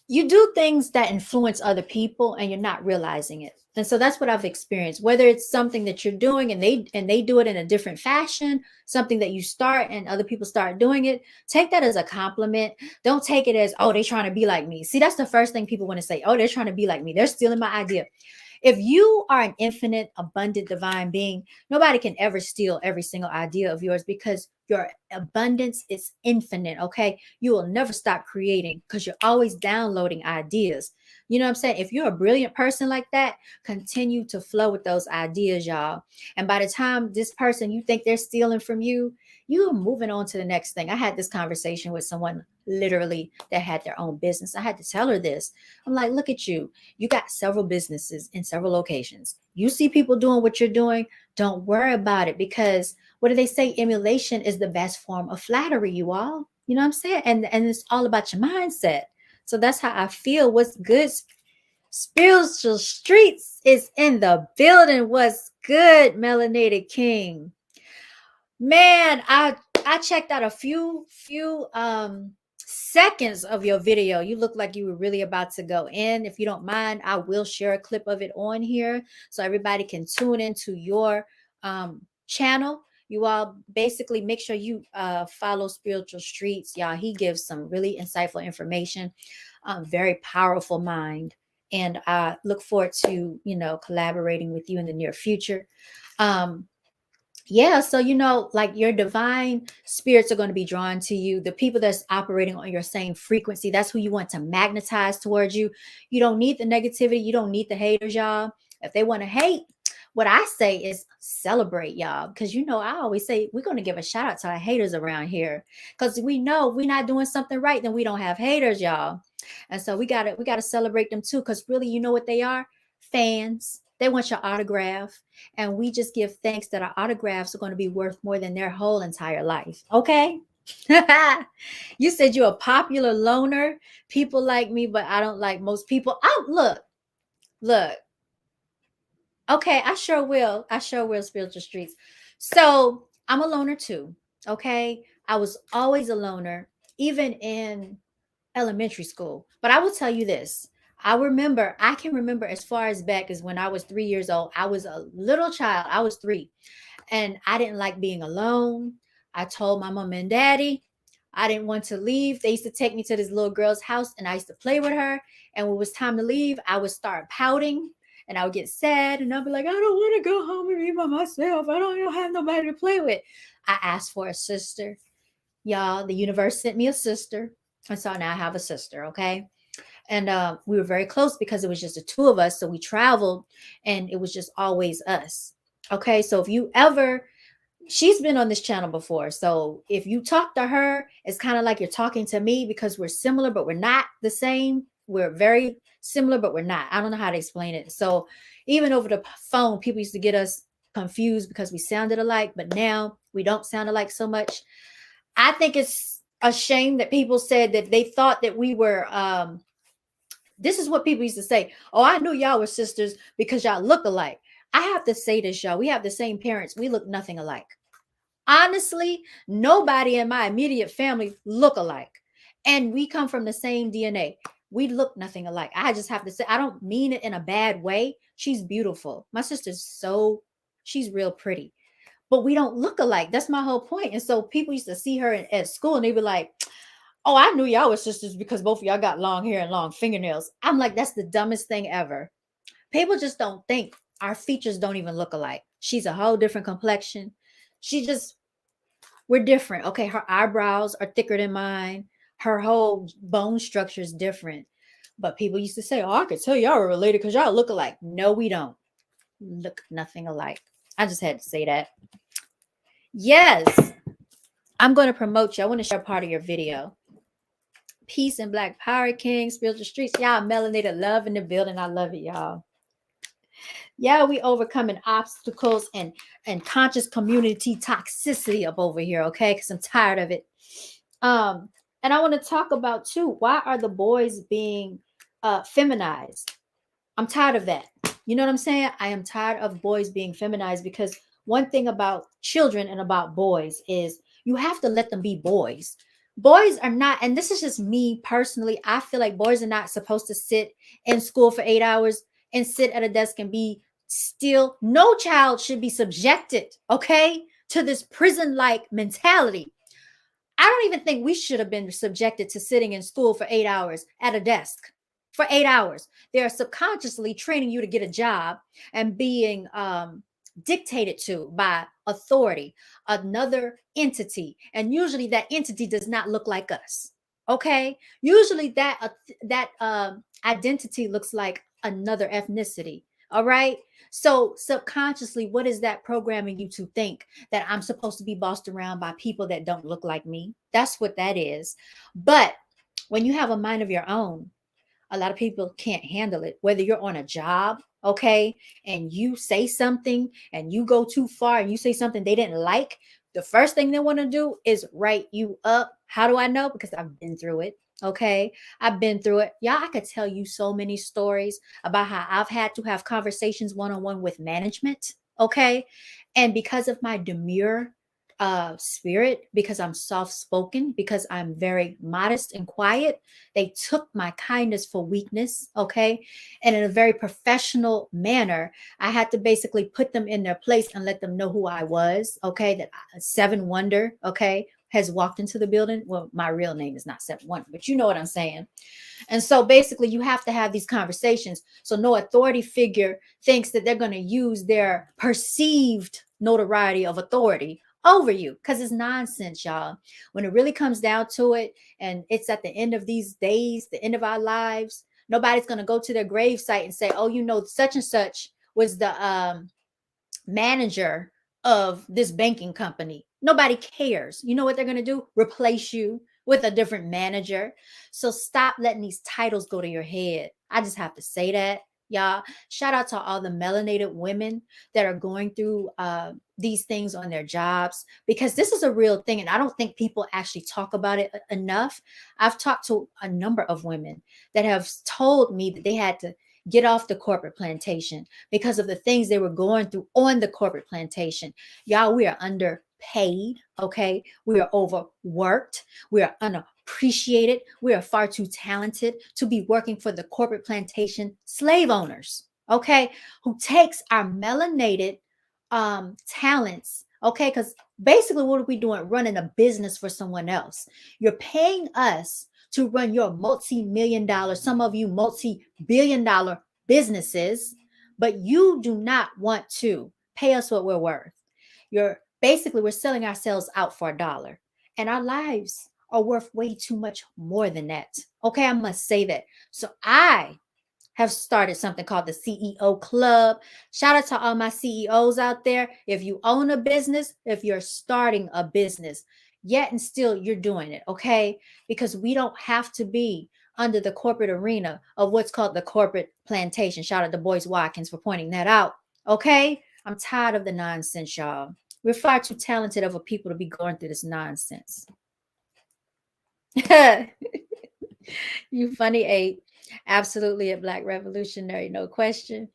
you do things that influence other people and you're not realizing it. And so that's what I've experienced, whether it's something that you're doing and they do it in a different fashion, something that you start and other people start doing it. Take that as a compliment. Don't take it as, oh, they're trying to be like me. See, that's the first thing people want to say. Oh, they're trying to be like me. They're stealing my idea. If you are an infinite, abundant, divine being, nobody can ever steal every single idea of yours, because your abundance is infinite. Okay. You will never stop creating because you're always downloading ideas. You know what I'm saying? If you're a brilliant person like that, continue to flow with those ideas, y'all. And by the time this person you think they're stealing from you, you're moving on to the next thing. I had this conversation with someone literally that had their own business. I had to tell her this. I'm like, look at you. You got several businesses in several locations. You see people doing what you're doing. Don't worry about it, because what do they say? Emulation is the best form of flattery, you all. You know what I'm saying? And it's all about your mindset. So that's how I feel. What's good? Spiritual Streets is in the building. What's good, Melanated King? Man, I checked out a few seconds of your video. You look like you were really about to go in. If you don't mind, I will share a clip of it on here so everybody can tune into your channel. You all basically make sure you follow Spiritual Streets. Y'all, he gives some really insightful information, very powerful mind. And I look forward to, collaborating with you in the near future. Yeah, so like your divine spirits are going to be drawn to you. The people that's operating on your same frequency, that's who you want to magnetize towards you. You don't need the negativity, you don't need the haters, y'all. If they want to hate, what I say is celebrate, y'all, because I always say we're going to give a shout out to our haters around here, because we know if we're not doing something right, then we don't have haters, y'all. And so we gotta celebrate them too, because really, you know what they are? Fans. They want your autograph. And we just give thanks that our autographs are going to be worth more than their whole entire life. Okay. You said you're a popular loner. People like me, but I don't like most people. Oh, look. Okay, I sure will. Spiritual Streets. So I'm a loner too. Okay. I was always a loner, even in elementary school. But I will tell you this. I can remember as far as back as when I was 3 years old. I was a little child. I was 3. And I didn't like being alone. I told my mom and daddy I didn't want to leave. They used to take me to this little girl's house and I used to play with her. And when it was time to leave, I would start pouting and I would get sad and I'd be like, I don't want to go home and be by myself. I don't have nobody to play with. I asked for a sister. Y'all, the universe sent me a sister. And so now I have a sister, okay? And we were very close because it was just the two of us. So we traveled and it was just always us. Okay, so if you ever, she's been on this channel before. So if you talk to her, it's kind of like you're talking to me because we're similar, but we're not the same. We're very similar, but we're not. I don't know how to explain it. So even over the phone, people used to get us confused because we sounded alike, but now we don't sound alike so much. I think it's a shame that people said that they thought that we were this is what people used to say. Oh, I knew y'all were sisters because y'all look alike. I have to say this, y'all. We have the same parents. We look nothing alike. Honestly, nobody in my immediate family look alike. And we come from the same DNA. We look nothing alike. I just have to say, I don't mean it in a bad way. She's beautiful. My sister's she's real pretty. But we don't look alike. That's my whole point. And so people used to see her at school and they'd be like, oh, I knew y'all were sisters because both of y'all got long hair and long fingernails. I'm like, that's the dumbest thing ever. People just don't think our features don't even look alike. She's a whole different complexion. She just, we're different. Okay, her eyebrows are thicker than mine. Her whole bone structure is different. But people used to say, oh, I could tell y'all were related because y'all look alike. No, we don't. Look nothing alike. I just had to say that. Yes, I'm going to promote you. I want to share part of your video. Peace and Black Power King, Spiritual Streets. Y'all, melanated love in the building. I love it, y'all. Yeah, we overcoming obstacles and conscious community toxicity up over here, okay? Because I'm tired of it. And I want to talk about too, why are the boys being feminized? I'm tired of that. You know what I'm saying? I am tired of boys being feminized because one thing about children and about boys is you have to let them be boys. Boys are not, and this is just me personally, I feel like boys are not supposed to sit in school for 8 hours and sit at a desk and be still. No child should be subjected, okay, to this prison like mentality. I don't even think we should have been subjected to sitting in school for 8 hours at a desk for 8 hours. They're subconsciously training you to get a job and being dictated to by authority, another entity. And usually that entity does not look like us. Okay. Usually that identity looks like another ethnicity. All right. So subconsciously, what is that programming you to think that I'm supposed to be bossed around by people that don't look like me? That's what that is. But when you have a mind of your own, a lot of people can't handle it. Whether you're on a job, okay, and you say something and you go too far and you say something they didn't like, the first thing they want to do is write you up. How do I know? Because I've been through it. Okay. I've been through it. Y'all, I could tell you so many stories about how I've had to have conversations one on one with management. Okay. And because of my demure spirit, because I'm soft spoken, because I'm very modest and quiet, they took my kindness for weakness. Okay. And in a very professional manner, I had to basically put them in their place and let them know who I was. Okay. That Seven Wonder, okay, has walked into the building. Well, my real name is not Seven Wonder, but you know what I'm saying. And so basically, you have to have these conversations. So no authority figure thinks that they're going to use their perceived notoriety of authority over you, because it's nonsense, y'all. When it really comes down to it, and it's at the end of these days, the end of our lives, nobody's going to go to their grave site and say, oh, you know, such and such was the manager of this banking company. Nobody cares. You know what they're going to do? Replace you with a different manager. So stop letting these titles go to your head. I just have to say that, y'all. Shout out to all the melanated women that are going through these things on their jobs, because this is a real thing. And I don't think people actually talk about it enough. I've talked to a number of women that have told me that they had to get off the corporate plantation because of the things they were going through on the corporate plantation. Y'all, we are underpaid, okay? We are overworked. We are unappreciated. We are far too talented to be working for the corporate plantation slave owners, okay? Who takes our melanated talents. Okay, because basically what are we doing? Running a business for someone else. You're paying us to run your multi-million dollar, some of you multi-billion dollar businesses, but you do not want to pay us what we're worth. You're basically, we're selling ourselves out for a dollar, and our lives are worth way too much more than that. Okay, I must say that. So I have started something called the CEO Club. Shout out to all my CEOs out there. If you own a business, if you're starting a business, yet and still you're doing it, okay? Because we don't have to be under the corporate arena of what's called the corporate plantation. Shout out to Boyce Watkins for pointing that out, okay? I'm tired of the nonsense, y'all. We're far too talented of a people to be going through this nonsense. You funny ape. Absolutely a black revolutionary, no question.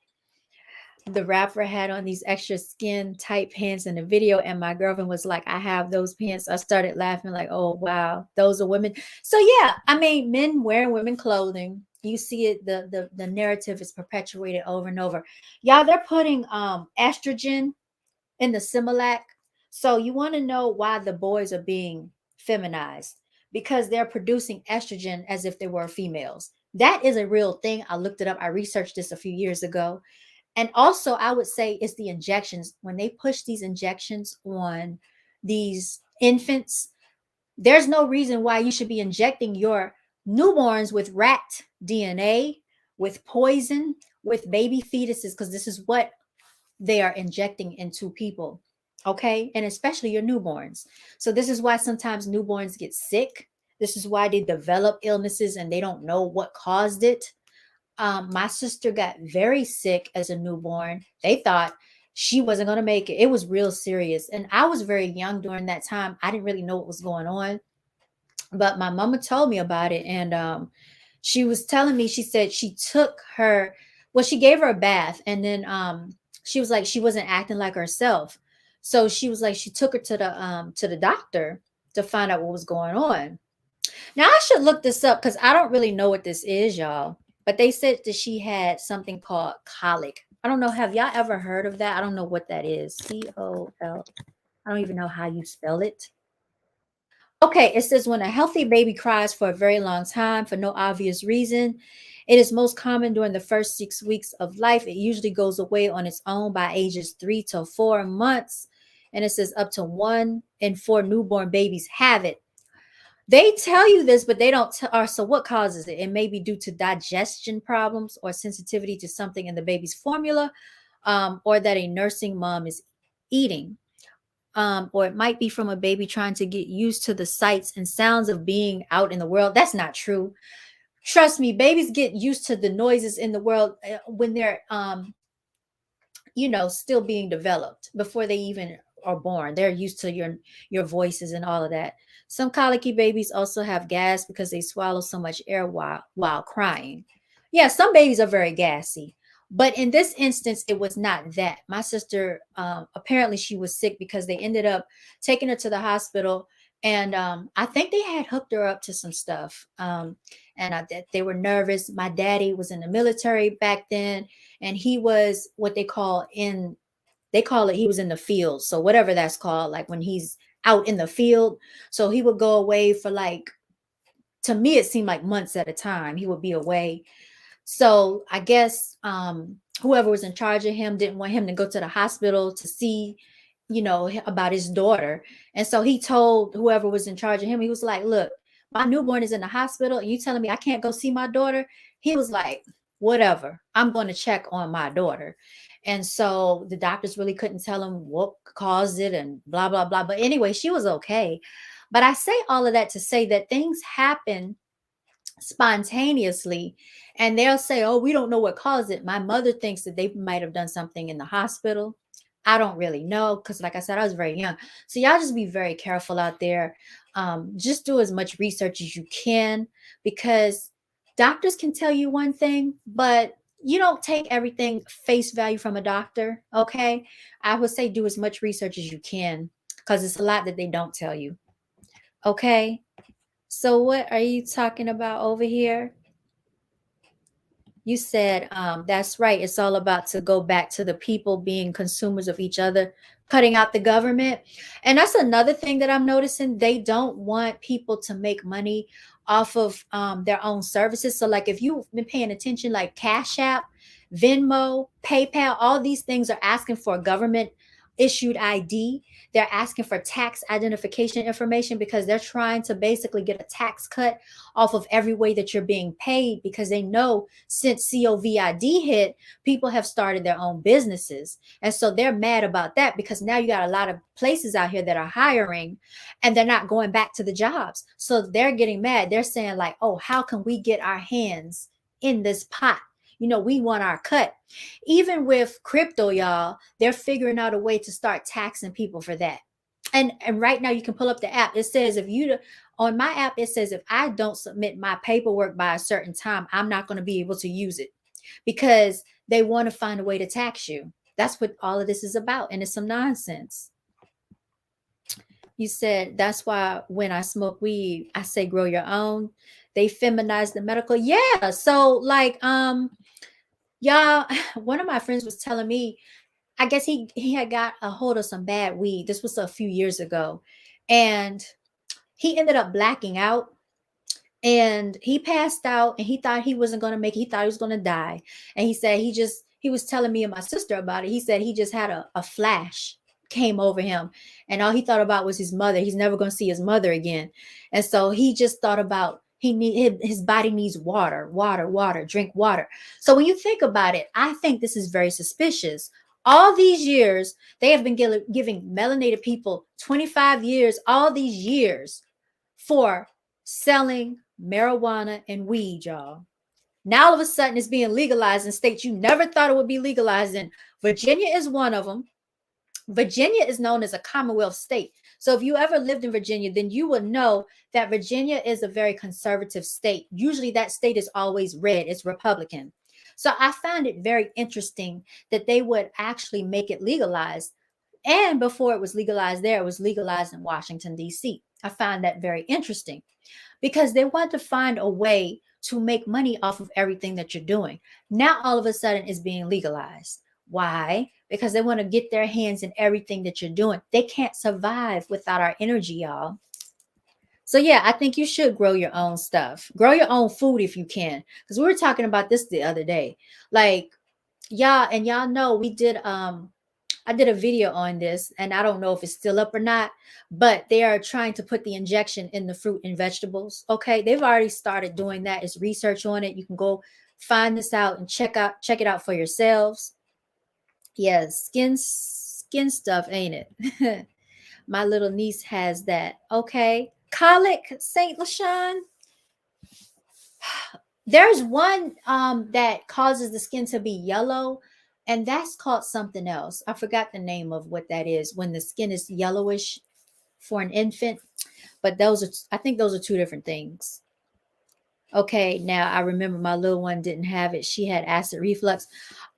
The rapper had on these extra skin tight pants in the video, and my girlfriend was like, I have those pants. I started laughing, like, oh wow, those are women. So yeah, I mean, men wearing women clothing. You see it, the narrative is perpetuated over and over. Y'all, they're putting estrogen in the Similac. So you want to know why the boys are being feminized, because they're producing estrogen as if they were females. That is a real thing. I looked it up. I researched this a few years ago. And also, I would say it's the injections. When they push these injections on these infants, there's no reason why you should be injecting your newborns with rat DNA, with poison, with baby fetuses, because this is what they are injecting into people. Okay. And especially your newborns. So, this is why sometimes newborns get sick. This is why they develop illnesses and they don't know what caused it. My sister got very sick as a newborn. They thought she wasn't going to make it. It was real serious. And I was very young during that time. I didn't really know what was going on, but my mama told me about it. And she was telling me, she said she took her, well, she gave her a bath. And then she was like, she wasn't acting like herself. So she was like, she took her to the doctor to find out what was going on. Now I should look this up because I don't really know what this is, y'all. But they said that she had something called colic. I don't know. Have y'all ever heard of that? I don't know what that is. COL. I don't even know how you spell it. Okay, it says when a healthy baby cries for a very long time for no obvious reason, it is most common during the first 6 weeks of life. It usually goes away on its own by ages 3 to 4 months. And it says up to 1 in 4 newborn babies have it. They tell you this, but they don't tell. Or so, what causes it? It may be due to digestion problems or sensitivity to something in the baby's formula, or that a nursing mom is eating. Or it might be from a baby trying to get used to the sights and sounds of being out in the world. That's not true. Trust me, babies get used to the noises in the world when they're still being developed before they even are born. They're used to your voices and all of that. Some colicky babies also have gas because they swallow so much air while crying. Yeah, some babies are very gassy, but in this instance it was not that. My sister, apparently she was sick because they ended up taking her to the hospital, and I think they had hooked her up to some stuff, and they were nervous. My daddy was in the military back then, and he was what they call it, he was in the field. So whatever that's called, like when he's out in the field. So he would go away for, like, to me it seemed like months at a time he would be away. So I guess whoever was in charge of him didn't want him to go to the hospital to see, about his daughter. And so he told whoever was in charge of him, he was like, look, my newborn is in the hospital and you telling me I can't go see my daughter? He was like, whatever, I'm going to check on my daughter. And so the doctors really couldn't tell him what caused it and blah, blah, blah. But anyway, she was okay. But I say all of that to say that things happen spontaneously, and they'll say, oh, we don't know what caused it. My mother thinks that they might have done something in the hospital. I don't really know because, like I said, I was very young. So y'all just be very careful out there. Just do as much research as you can, because doctors can tell you one thing, but you don't take everything face value from a doctor. Okay, I would say do as much research as you can, because it's a lot that they don't tell you. Okay, so what are you talking about over here? You said that's right. It's all about to go back to the people being consumers of each other, cutting out the government. And that's another thing that I'm noticing. They don't want people to make money off of their own services. So, like, if you've been paying attention, like Cash App, Venmo, PayPal, all these things are asking for a government issued ID. They're asking for tax identification information because they're trying to basically get a tax cut off of every way that you're being paid, because they know since COVID hit, people have started their own businesses. And so they're mad about that, because now you got a lot of places out here that are hiring and they're not going back to the jobs. So they're getting mad. They're saying, like, oh, how can we get our hands in this pot? We want our cut. Even with crypto, y'all, they're figuring out a way to start taxing people for that. And right now you can pull up the app. It says, if you on my app, it says if I don't submit my paperwork by a certain time, I'm not going to be able to use it, because they want to find a way to tax you. That's what all of this is about. And it's some nonsense. You said that's why when I smoke weed, I say grow your own. They feminize the medical. Yeah. So like y'all, one of my friends was telling me, I guess he had got a hold of some bad weed. This was a few years ago. And he ended up blacking out, and he passed out, and he thought he wasn't going to make it. He thought he was going to die. And he said he was telling me and my sister about it. He said he just had a flash came over him, and all he thought about was his mother. He's never going to see his mother again. And so he just thought about his body needs water, water, water, drink water. So when you think about it, I think this is very suspicious. All these years, they have been giving melanated people 25 years, all these years, for selling marijuana and weed, y'all. Now all of a sudden it's being legalized in states you never thought it would be legalized in. Virginia is one of them. Virginia is known as a Commonwealth state. So if you ever lived in Virginia, then you will know that Virginia is a very conservative state. Usually that state is always red, it's Republican. So I found it very interesting that they would actually make it legalized. And before it was legalized there, it was legalized in Washington, D.C. I found that very interesting, because they want to find a way to make money off of everything that you're doing. Now, all of a sudden, it's being legalized. Why? Because they want to get their hands in everything that you're doing. They can't survive without our energy, y'all. So, yeah, I think you should grow your own stuff. Grow your own food if you can. Because we were talking about this the other day. Like, y'all know we did I did a video on this, and I don't know if it's still up or not, but they are trying to put the injection in the fruit and vegetables. Okay, they've already started doing that. It's research on it. You can go find this out and check it out for yourselves. Yes, skin stuff, ain't it? My little niece has that. Okay, colic, Saint LaShawn. There's one that causes the skin to be yellow, and that's called something else. I forgot the name of what that is, when the skin is yellowish for an infant. But I think those are two different things. Okay, now I remember my little one didn't have it. She had acid reflux.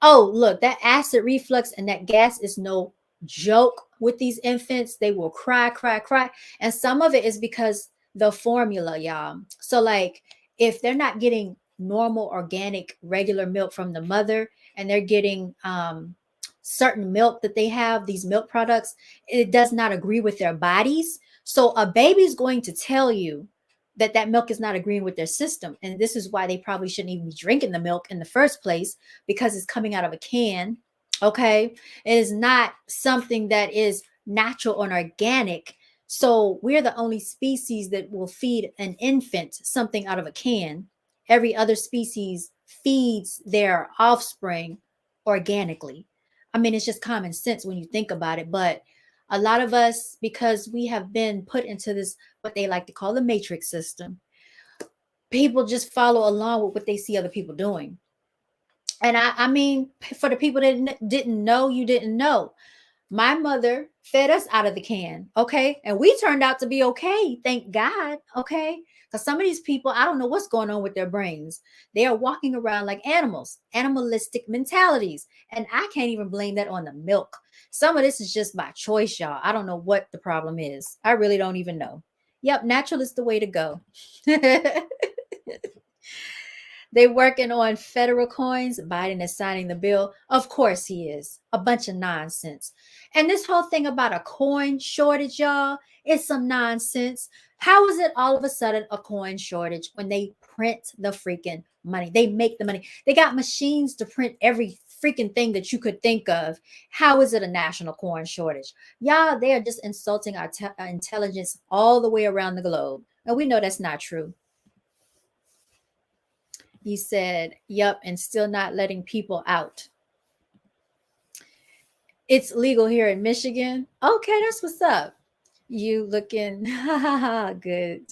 Oh, look, that acid reflux and that gas is no joke with these infants. They will cry, cry, cry. And some of it is because the formula, y'all. So, like, if they're not getting normal, organic, regular milk from the mother, and they're getting certain milk that they have, these milk products, it does not agree with their bodies. So, a baby's going to tell you that milk is not agreeing with their system. And this is why they probably shouldn't even be drinking the milk in the first place, because it's coming out of a can. Okay. It is not something that is natural and organic. So we're the only species that will feed an infant something out of a can. Every other species feeds their offspring organically. I mean, it's just common sense when you think about it. But a lot of us, because we have been put into this, what they like to call the matrix system, people just follow along with what they see other people doing. And I mean, for the people that didn't know, you didn't know. My mother fed us out of the can, okay? And we turned out to be okay, thank God, okay? Because some of these people, I don't know what's going on with their brains. They are walking around like animals, animalistic mentalities. And I can't even blame that on the milk. Some of this is just by choice, y'all. I don't know what the problem is. I really don't even know. Yep, natural is the way to go. They working on federal coins. Biden is signing the bill. Of course he is. A bunch of nonsense. And this whole thing about a coin shortage, y'all, is some nonsense. How is it all of a sudden a coin shortage when they print the freaking money? They make the money. They got machines to print every freaking thing that you could think of. How is it a national coin shortage? Y'all, they are just insulting our intelligence all the way around the globe. And we know that's not true. He said, yep, and still not letting people out. It's legal here in Michigan. Okay, that's what's up. You looking good.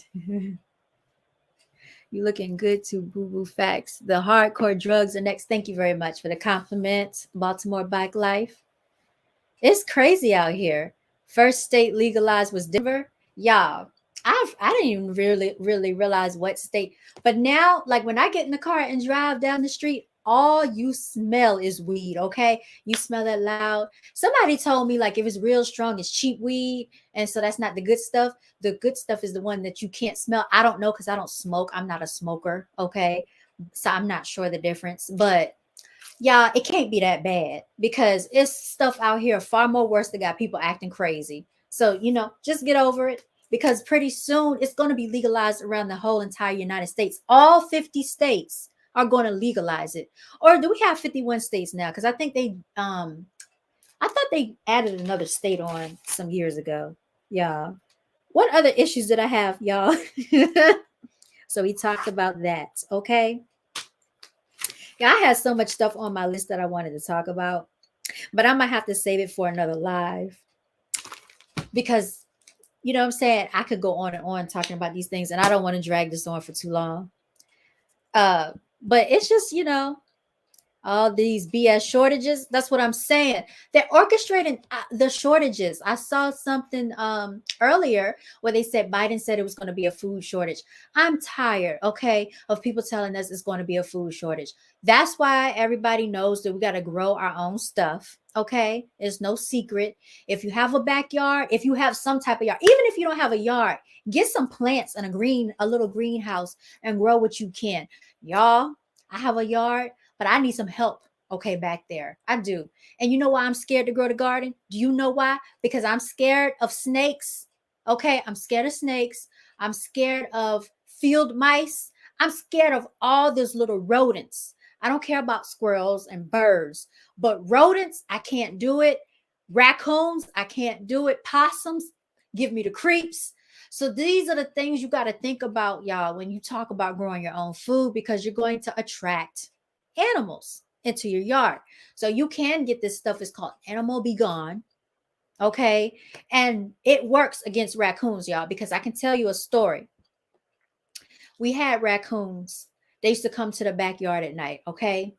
You looking good too, boo boo facts. The hardcore drugs are next. Thank you very much for the compliment, Baltimore Bike Life. It's crazy out here. First state legalized was Denver. Y'all, I didn't even really realize what state. But now, like when I get in the car and drive down the street, all you smell is weed. Okay, you smell that loud. Somebody told me like if it's real strong, it's cheap weed, and so that's not the good stuff. The good stuff is the one that you can't smell. I don't know because I don't smoke. I'm not a smoker. Okay, so I'm not sure the difference, but yeah, it can't be that bad because it's stuff out here far more worse that got people acting crazy. So, just get over it because pretty soon it's going to be legalized around the whole entire United States. All 50 states are going to legalize it. Or do we have 51 states now? Because I think I thought they added another state on some years ago. Yeah. What other issues did I have, y'all? So we talked about that. Okay. Yeah, I had so much stuff on my list that I wanted to talk about, but I might have to save it for another live because you know what I'm saying? I could go on and on talking about these things and I don't want to drag this on for too long. But it's just, all these BS shortages. That's what I'm saying. They're orchestrating the shortages. I saw something earlier where they said Biden said it was going to be a food shortage. I'm tired, okay, of people telling us it's going to be a food shortage. That's why everybody knows that we got to grow our own stuff. Okay, it's no secret. If you have a backyard, if you have some type of yard, even if you don't have a yard, get some plants and a little greenhouse and grow what you can. Y'all, I have a yard, but I need some help. Okay, back there. I do. And you know why I'm scared to grow the garden? Do you know why? Because I'm scared of snakes. Okay, I'm scared of snakes. I'm scared of field mice. I'm scared of all those little rodents. I don't care about squirrels and birds, but rodents, I can't do it. Raccoons, I can't do it. Possums, give me the creeps. So these are the things you got to think about, y'all, when you talk about growing your own food, because you're going to attract animals into your yard. So you can get this stuff. It's called Animal Be Gone. Okay. And it works against raccoons, y'all, because I can tell you a story. We had raccoons. They used to come to the backyard at night. Okay.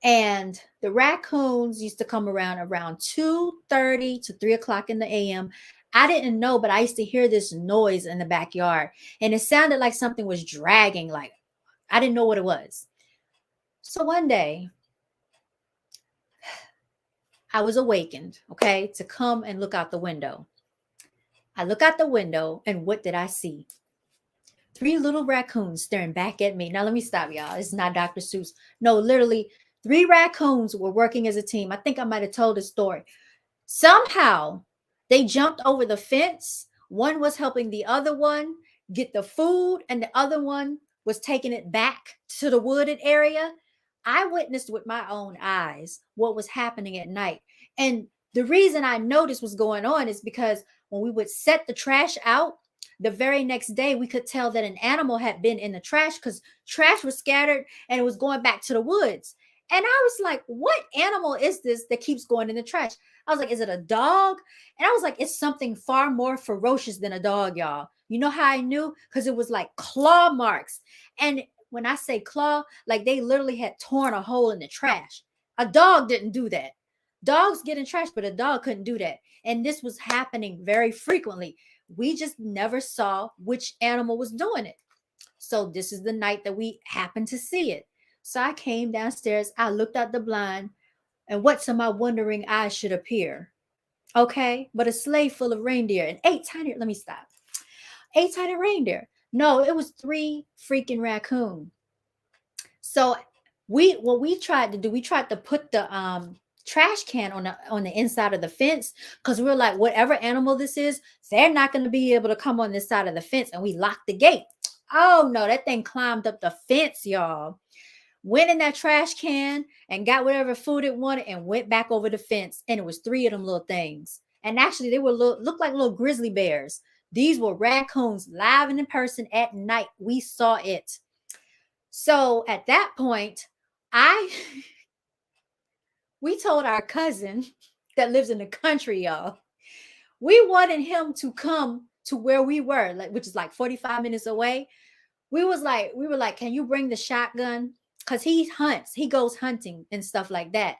And the raccoons used to come around 2:30 to 3 o'clock in the AM. I didn't know, but I used to hear this noise in the backyard. And it sounded like something was dragging. Like I didn't know what it was. So one day I was awakened, okay, to come and look out the window. I look out the window and what did I see? 3 little raccoons staring back at me. Now, let me stop, y'all. It's not Dr. Seuss. No, literally, 3 raccoons were working as a team. I think I might have told this story. Somehow they jumped over the fence. One was helping the other one get the food, and the other one was taking it back to the wooded area. I witnessed with my own eyes what was happening at night. And the reason I noticed was going on is because when we would set the trash out, the very next day we could tell that an animal had been in the trash because trash was scattered and it was going back to the woods. And I was like, what animal is this that keeps going in the trash? I was like, is it a dog? And I was like, it's something far more ferocious than a dog, y'all. You know how I knew? Because it was like claw marks. And when I say claw, like they literally had torn a hole in the trash. A dog didn't do that. Dogs get in trash, but a dog couldn't do that. And this was happening very frequently. We just never saw which animal was doing it. So this is the night that we happened to see it. So I came downstairs, I looked out the blind, and what to my wondering eyes should appear? Okay, but a sleigh full of reindeer and 8 tiny, let me stop. 8 tiny reindeer. No, it was 3 freaking raccoon. So what we tried to do, we tried to put the trash can on the inside of the fence, because we are like, whatever animal this is, they're not going to be able to come on this side of the fence, and we locked the gate. Oh no, that thing climbed up the fence, y'all. Went in that trash can and got whatever food it wanted and went back over the fence. And it was three of them little things. And actually, they were looked like little grizzly bears. These were raccoons live and in person at night. We saw it. So at that point, I we told our cousin that lives in the country, y'all. We wanted him to come to where we were, like, which is like 45 minutes away. We were like, can you bring the shotgun? Because he hunts, he goes hunting and stuff like that.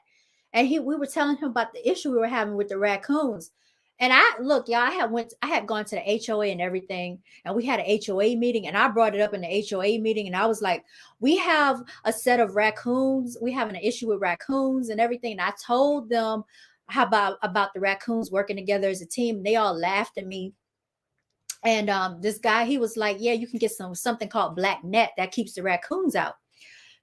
And we were telling him about the issue we were having with the raccoons. And y'all, I had gone to the HOA and everything, and we had an HOA meeting, and I brought it up in the HOA meeting, and I was like, we have a set of raccoons, we having an issue with raccoons and everything. And I told them how about the raccoons working together as a team. They all laughed at me. And this guy, he was like, yeah, you can get something called black net that keeps the raccoons out.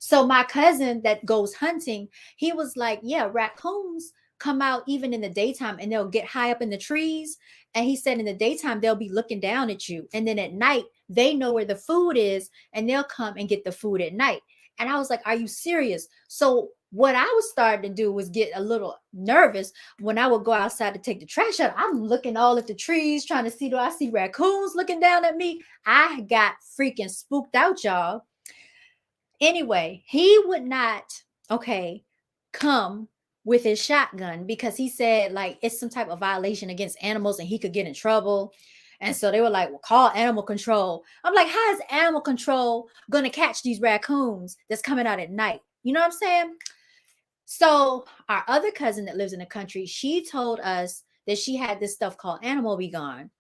So my cousin that goes hunting, he was like, yeah, raccoons come out even in the daytime, and they'll get high up in the trees. And he said in the daytime, they'll be looking down at you. And then at night, they know where the food is, and they'll come and get the food at night. And I was like, are you serious? So what I was starting to do was get a little nervous when I would go outside to take the trash out. I'm looking all at the trees, trying to see, do I see raccoons looking down at me? I got freaking spooked out, y'all. Anyway, he would not, okay, come with his shotgun, because he said like it's some type of violation against animals and he could get in trouble. And so they were like, well, call animal control. I'm like, how is animal control going to catch these raccoons that's coming out at night? You know what I'm saying? So our other cousin that lives in the country, she told us that she had this stuff called Animal Be Gone.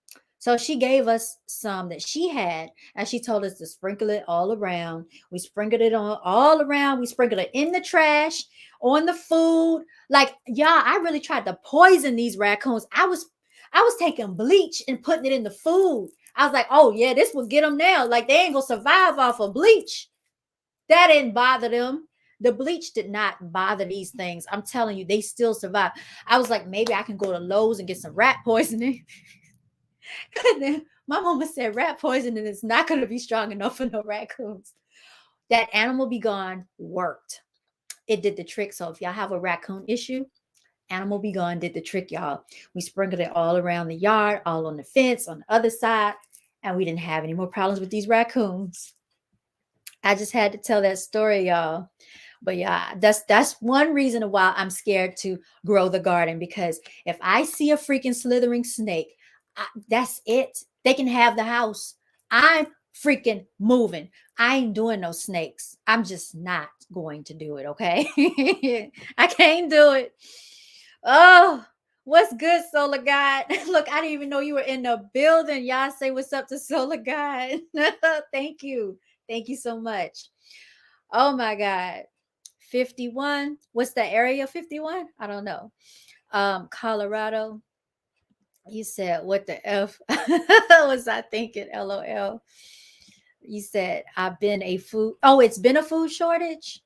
So she gave us some that she had, and she told us to sprinkle it all around. We sprinkled it on all around. We sprinkled it in the trash, on the food. Like, y'all, I really tried to poison these raccoons. I was taking bleach and putting it in the food. I was like, oh yeah, this will get them now. Like, they ain't gonna survive off of bleach. That didn't bother them. The bleach did not bother these things. I'm telling you, they still survive. I was like, maybe I can go to Lowe's and get some rat poisoning. And then my mama said rat poisoning is not going to be strong enough for no raccoons. That Animal Be Gone worked. It did the trick. So if y'all have a raccoon issue, Animal Be Gone did the trick, y'all. We sprinkled it all around the yard, all on the fence, on the other side, and we didn't have any more problems with these raccoons. I just had to tell that story, y'all. But yeah, that's one reason why I'm scared to grow the garden, because if I see a freaking slithering snake, that's it. They can have the house. I'm freaking moving. I ain't doing no snakes. I'm just not going to do it, okay? I can't do it. Oh, what's good, Solar God? Look, I didn't even know you were in the building. Y'all say what's up to Solar God. Thank you. Thank you so much. Oh my God. 51. What's the area? 51? I don't know. Colorado. You said, what the F was I thinking? LOL. You said, I've been a food. Oh, it's been a food shortage.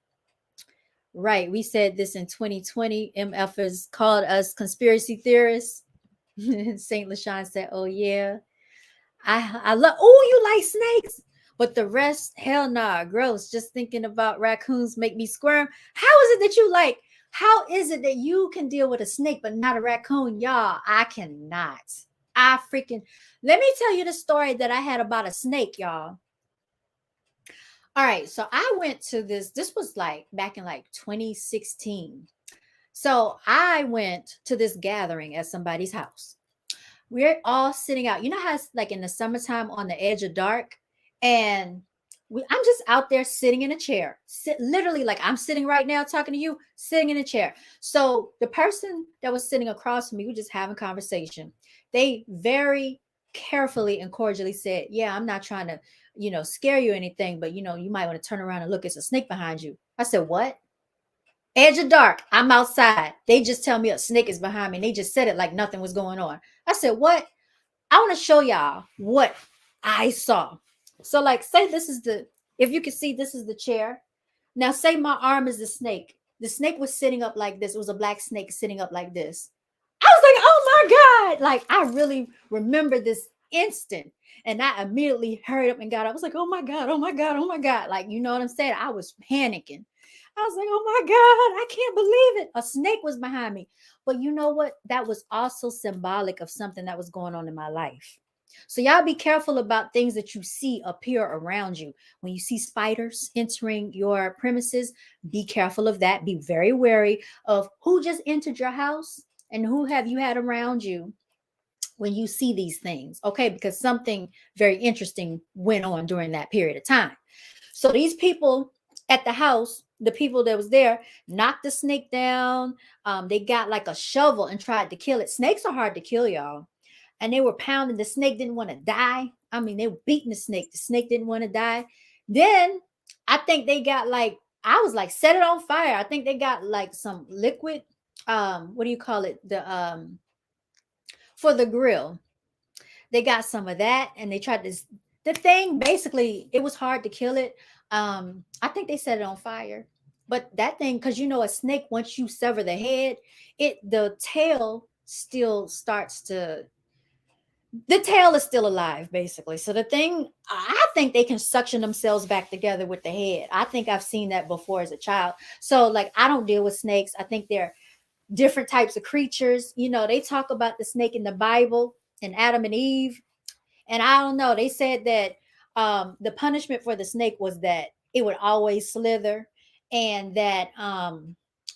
Right. We said this in 2020. MFers called us conspiracy theorists. St. LaShawn said, oh, yeah. I love, oh, you like snakes. But the rest, hell nah, gross. Just thinking about raccoons make me squirm. How is it that you like, how is it that you can deal with a snake but not a raccoon? Y'all, I cannot. Let me tell you the story that I had about a snake, y'all. All right, so I went to this was like back in like 2016. So I went to this gathering at somebody's house. We're all sitting out. You know how it's like in the summertime on the edge of dark? And I'm just out there sitting in a chair, literally like I'm sitting right now talking to you, sitting in a chair. So the person that was sitting across from me, we just having conversation. They very carefully and cordially said, yeah, I'm not trying to, scare you or anything, but you might want to turn around and look, it's a snake behind you. I said, what? Edge of dark. I'm outside. They just tell me a snake is behind me. And they just said it like nothing was going on. I said, what? I want to show y'all what I saw. So like, say this is if you can see, this is the chair. Now say my arm is the snake. The snake was sitting up like this. It was a black snake sitting up like this. I was like, oh my God. Like, I really remember this instant. And I immediately hurried up and got up. I was like, oh my God, oh my God, oh my God. Like, you know what I'm saying? I was panicking. I was like, oh my God, I can't believe it. A snake was behind me. But you know what? That was also symbolic of something that was going on in my life. So, y'all be careful about things that you see appear around you. When you see spiders entering your premises, be careful of that. Be very wary of who just entered your house and who have you had around you when you see these things, okay? Because something very interesting went on during that period of time. So these people at the house, the people that was there, knocked the snake down. They got like a shovel and tried to kill it. Snakes are hard to kill, y'all. And they were pounding. The snake didn't want to die. I mean, they were beating the snake. The snake didn't want to die. Then I think they got like, I was like, set it on fire. I think they got like some liquid, what do you call it? For the grill. They got some of that and they tried to, the thing basically, it was hard to kill it. I think they set it on fire. But that thing, because you know, a snake, once you sever the head, the tail still starts to, the tail is still alive, basically. So the thing, I think they can suction themselves back together with the head. I think I've seen that before as a child. So like, I don't deal with snakes. I think they're different types of creatures. You know, they talk about the snake in the Bible and Adam and Eve. And I don't know. They said that the punishment for the snake was that it would always slither, and that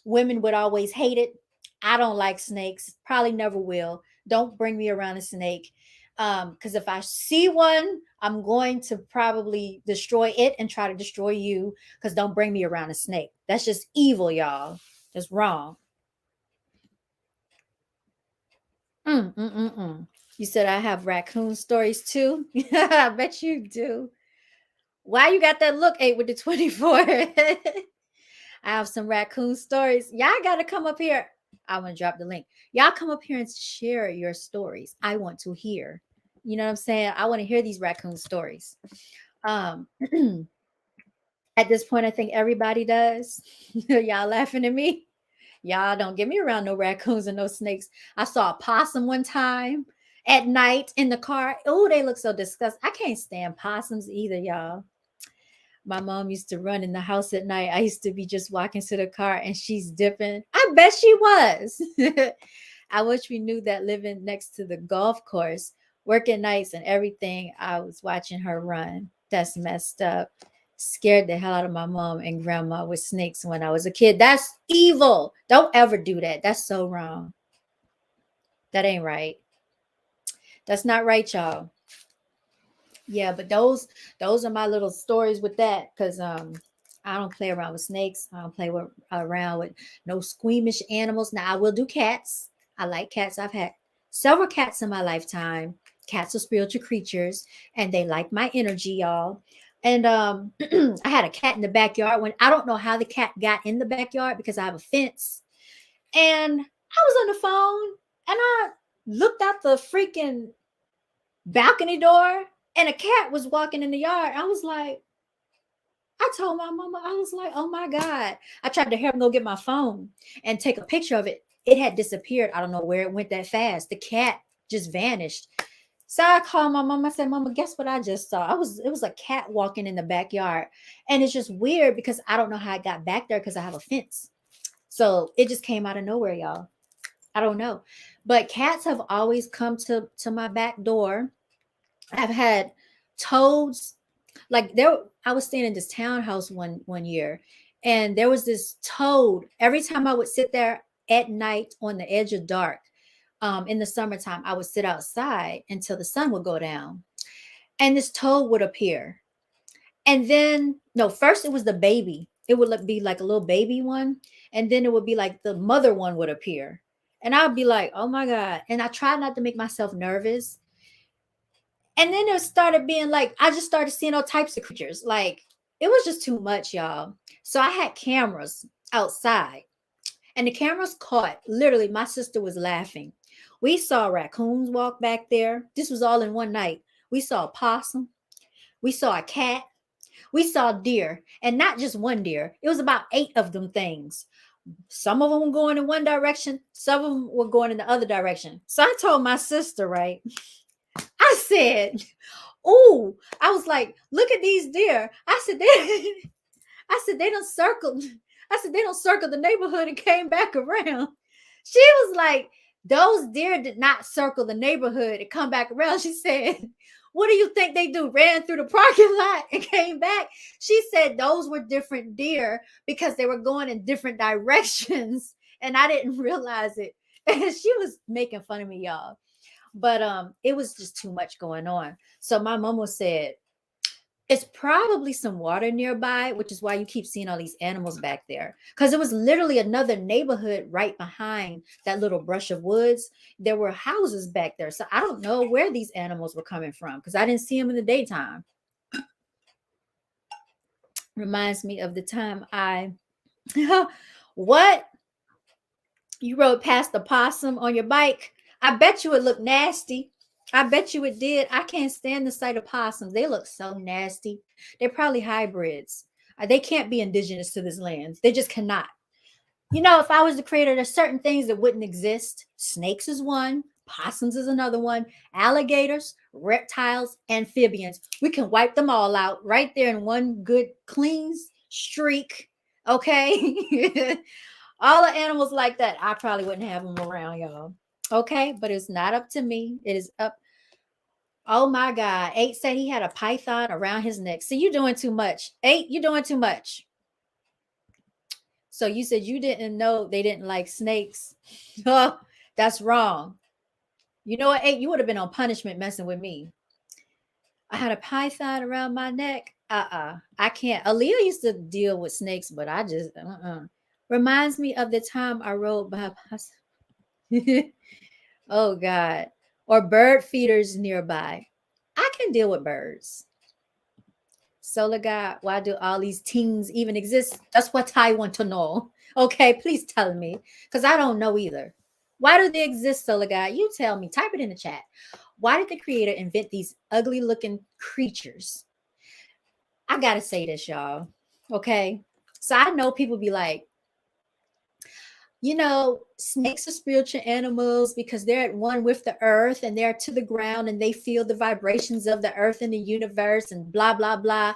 women would always hate it. I don't like snakes. Probably never will. Don't bring me around a snake. Because if I see one, I'm going to probably destroy it and try to destroy you. Because don't bring me around a snake. That's just evil, y'all. Just wrong. Mm. You said I have raccoon stories too. I bet you do. Why you got that look, 8 with the 24? I have some raccoon stories. Y'all got to come up here. I want to drop the link. Y'all come up here and share your stories. I want to hear. You know what I'm saying? I want to hear these raccoon stories. Um, at this point, I think everybody does. Y'all laughing at me? Y'all don't get me around no raccoons and no snakes. I saw a possum one time at night in the car. Oh, they look so disgusting. I can't stand possums either, y'all. My mom used to run in the house at night. I used to be just walking to the car and she's dipping. I bet she was. I wish we knew that living next to the golf course, working nights and everything, I was watching her run. That's messed up. Scared the hell out of my mom and grandma with snakes when I was a kid. That's evil. Don't ever do that. That's so wrong. That ain't right. That's not right, y'all. Yeah, but those are my little stories with that, because I don't play around with snakes. I don't around with no squeamish animals. Now I will do cats. I like cats. I've had several cats in my lifetime. Cats are spiritual creatures and they like my energy, y'all. And I had a cat in the backyard. When I don't know how the cat got in the backyard because I have a fence. And I was on the phone and I looked out the freaking balcony door and a cat was walking in the yard. I was like, I told my mama, I was like, oh my God. I tried to help him go get my phone and take a picture of it. It had disappeared. I don't know where it went that fast. The cat just vanished. So I called my mom. I said, Mama, guess what I just saw? It was a cat walking in the backyard. And it's just weird because I don't know how it got back there because I have a fence. So it just came out of nowhere, y'all. I don't know. But cats have always come to my back door. I've had toads. Like there, I was staying in this townhouse one year, and there was this toad. Every time I would sit there at night on the edge of dark, in the summertime, I would sit outside until the sun would go down, and this toad would appear. And then, no, first it was the baby. It would be like a little baby one, and then it would be like the mother one would appear, and I'd be like, "Oh my God!" And I tried not to make myself nervous. And then it started being like, I just started seeing all types of creatures. Like, it was just too much, y'all. So I had cameras outside, and the cameras caught, literally, my sister was laughing. We saw raccoons walk back there. This was all in one night. We saw a possum. We saw a cat. We saw deer, and not just one deer. It was about 8 of them things. Some of them were going in one direction, some of them were going in the other direction. So I told my sister, right? I said, "Ooh," I was like, "Look at these deer." I said, I said they don't circle. I said they don't circle the neighborhood and came back around. She was like, "Those deer did not circle the neighborhood and come back around." She said, "What do you think they do? Ran through the parking lot and came back?" She said those were different deer because they were going in different directions, and I didn't realize it. And she was making fun of me, y'all. But it was just too much going on. So my mama said, it's probably some water nearby, which is why you keep seeing all these animals back there. Because it was literally another neighborhood right behind that little brush of woods. There were houses back there. So I don't know where these animals were coming from because I didn't see them in the daytime. Reminds me of the time I, what? You rode past the possum on your bike? I bet you it looked nasty. I bet you it did. I can't stand the sight of possums. They look so nasty. They're probably hybrids. They can't be indigenous to this land. They just cannot. You know, if I was the creator, there's certain things that wouldn't exist. Snakes is one, possums is another one, alligators, reptiles, amphibians. We can wipe them all out right there in one good, clean streak. Okay. All the animals like that, I probably wouldn't have them around, y'all. Okay. But it's not up to me. It is up. Oh my God. 8 said he had a python around his neck. See, you're doing too much. 8, you're doing too much. So you said you didn't know they didn't like snakes. Oh, that's wrong. You know what, 8? You would have been on punishment messing with me. I had a python around my neck. I can't. Aaliyah used to deal with snakes, but I just reminds me of the time I rode by. Oh God. Or bird feeders nearby. I can deal with birds. Solar God, why do all these things even exist? That's what I want to know. Okay, please tell me. Because I don't know either. Why do they exist, Solar God? You tell me. Type it in the chat. Why did the creator invent these ugly looking creatures? I gotta say this, y'all. Okay. So I know people be like, you know, snakes are spiritual animals because they're at one with the earth and they're to the ground and they feel the vibrations of the earth and the universe and blah, blah, blah.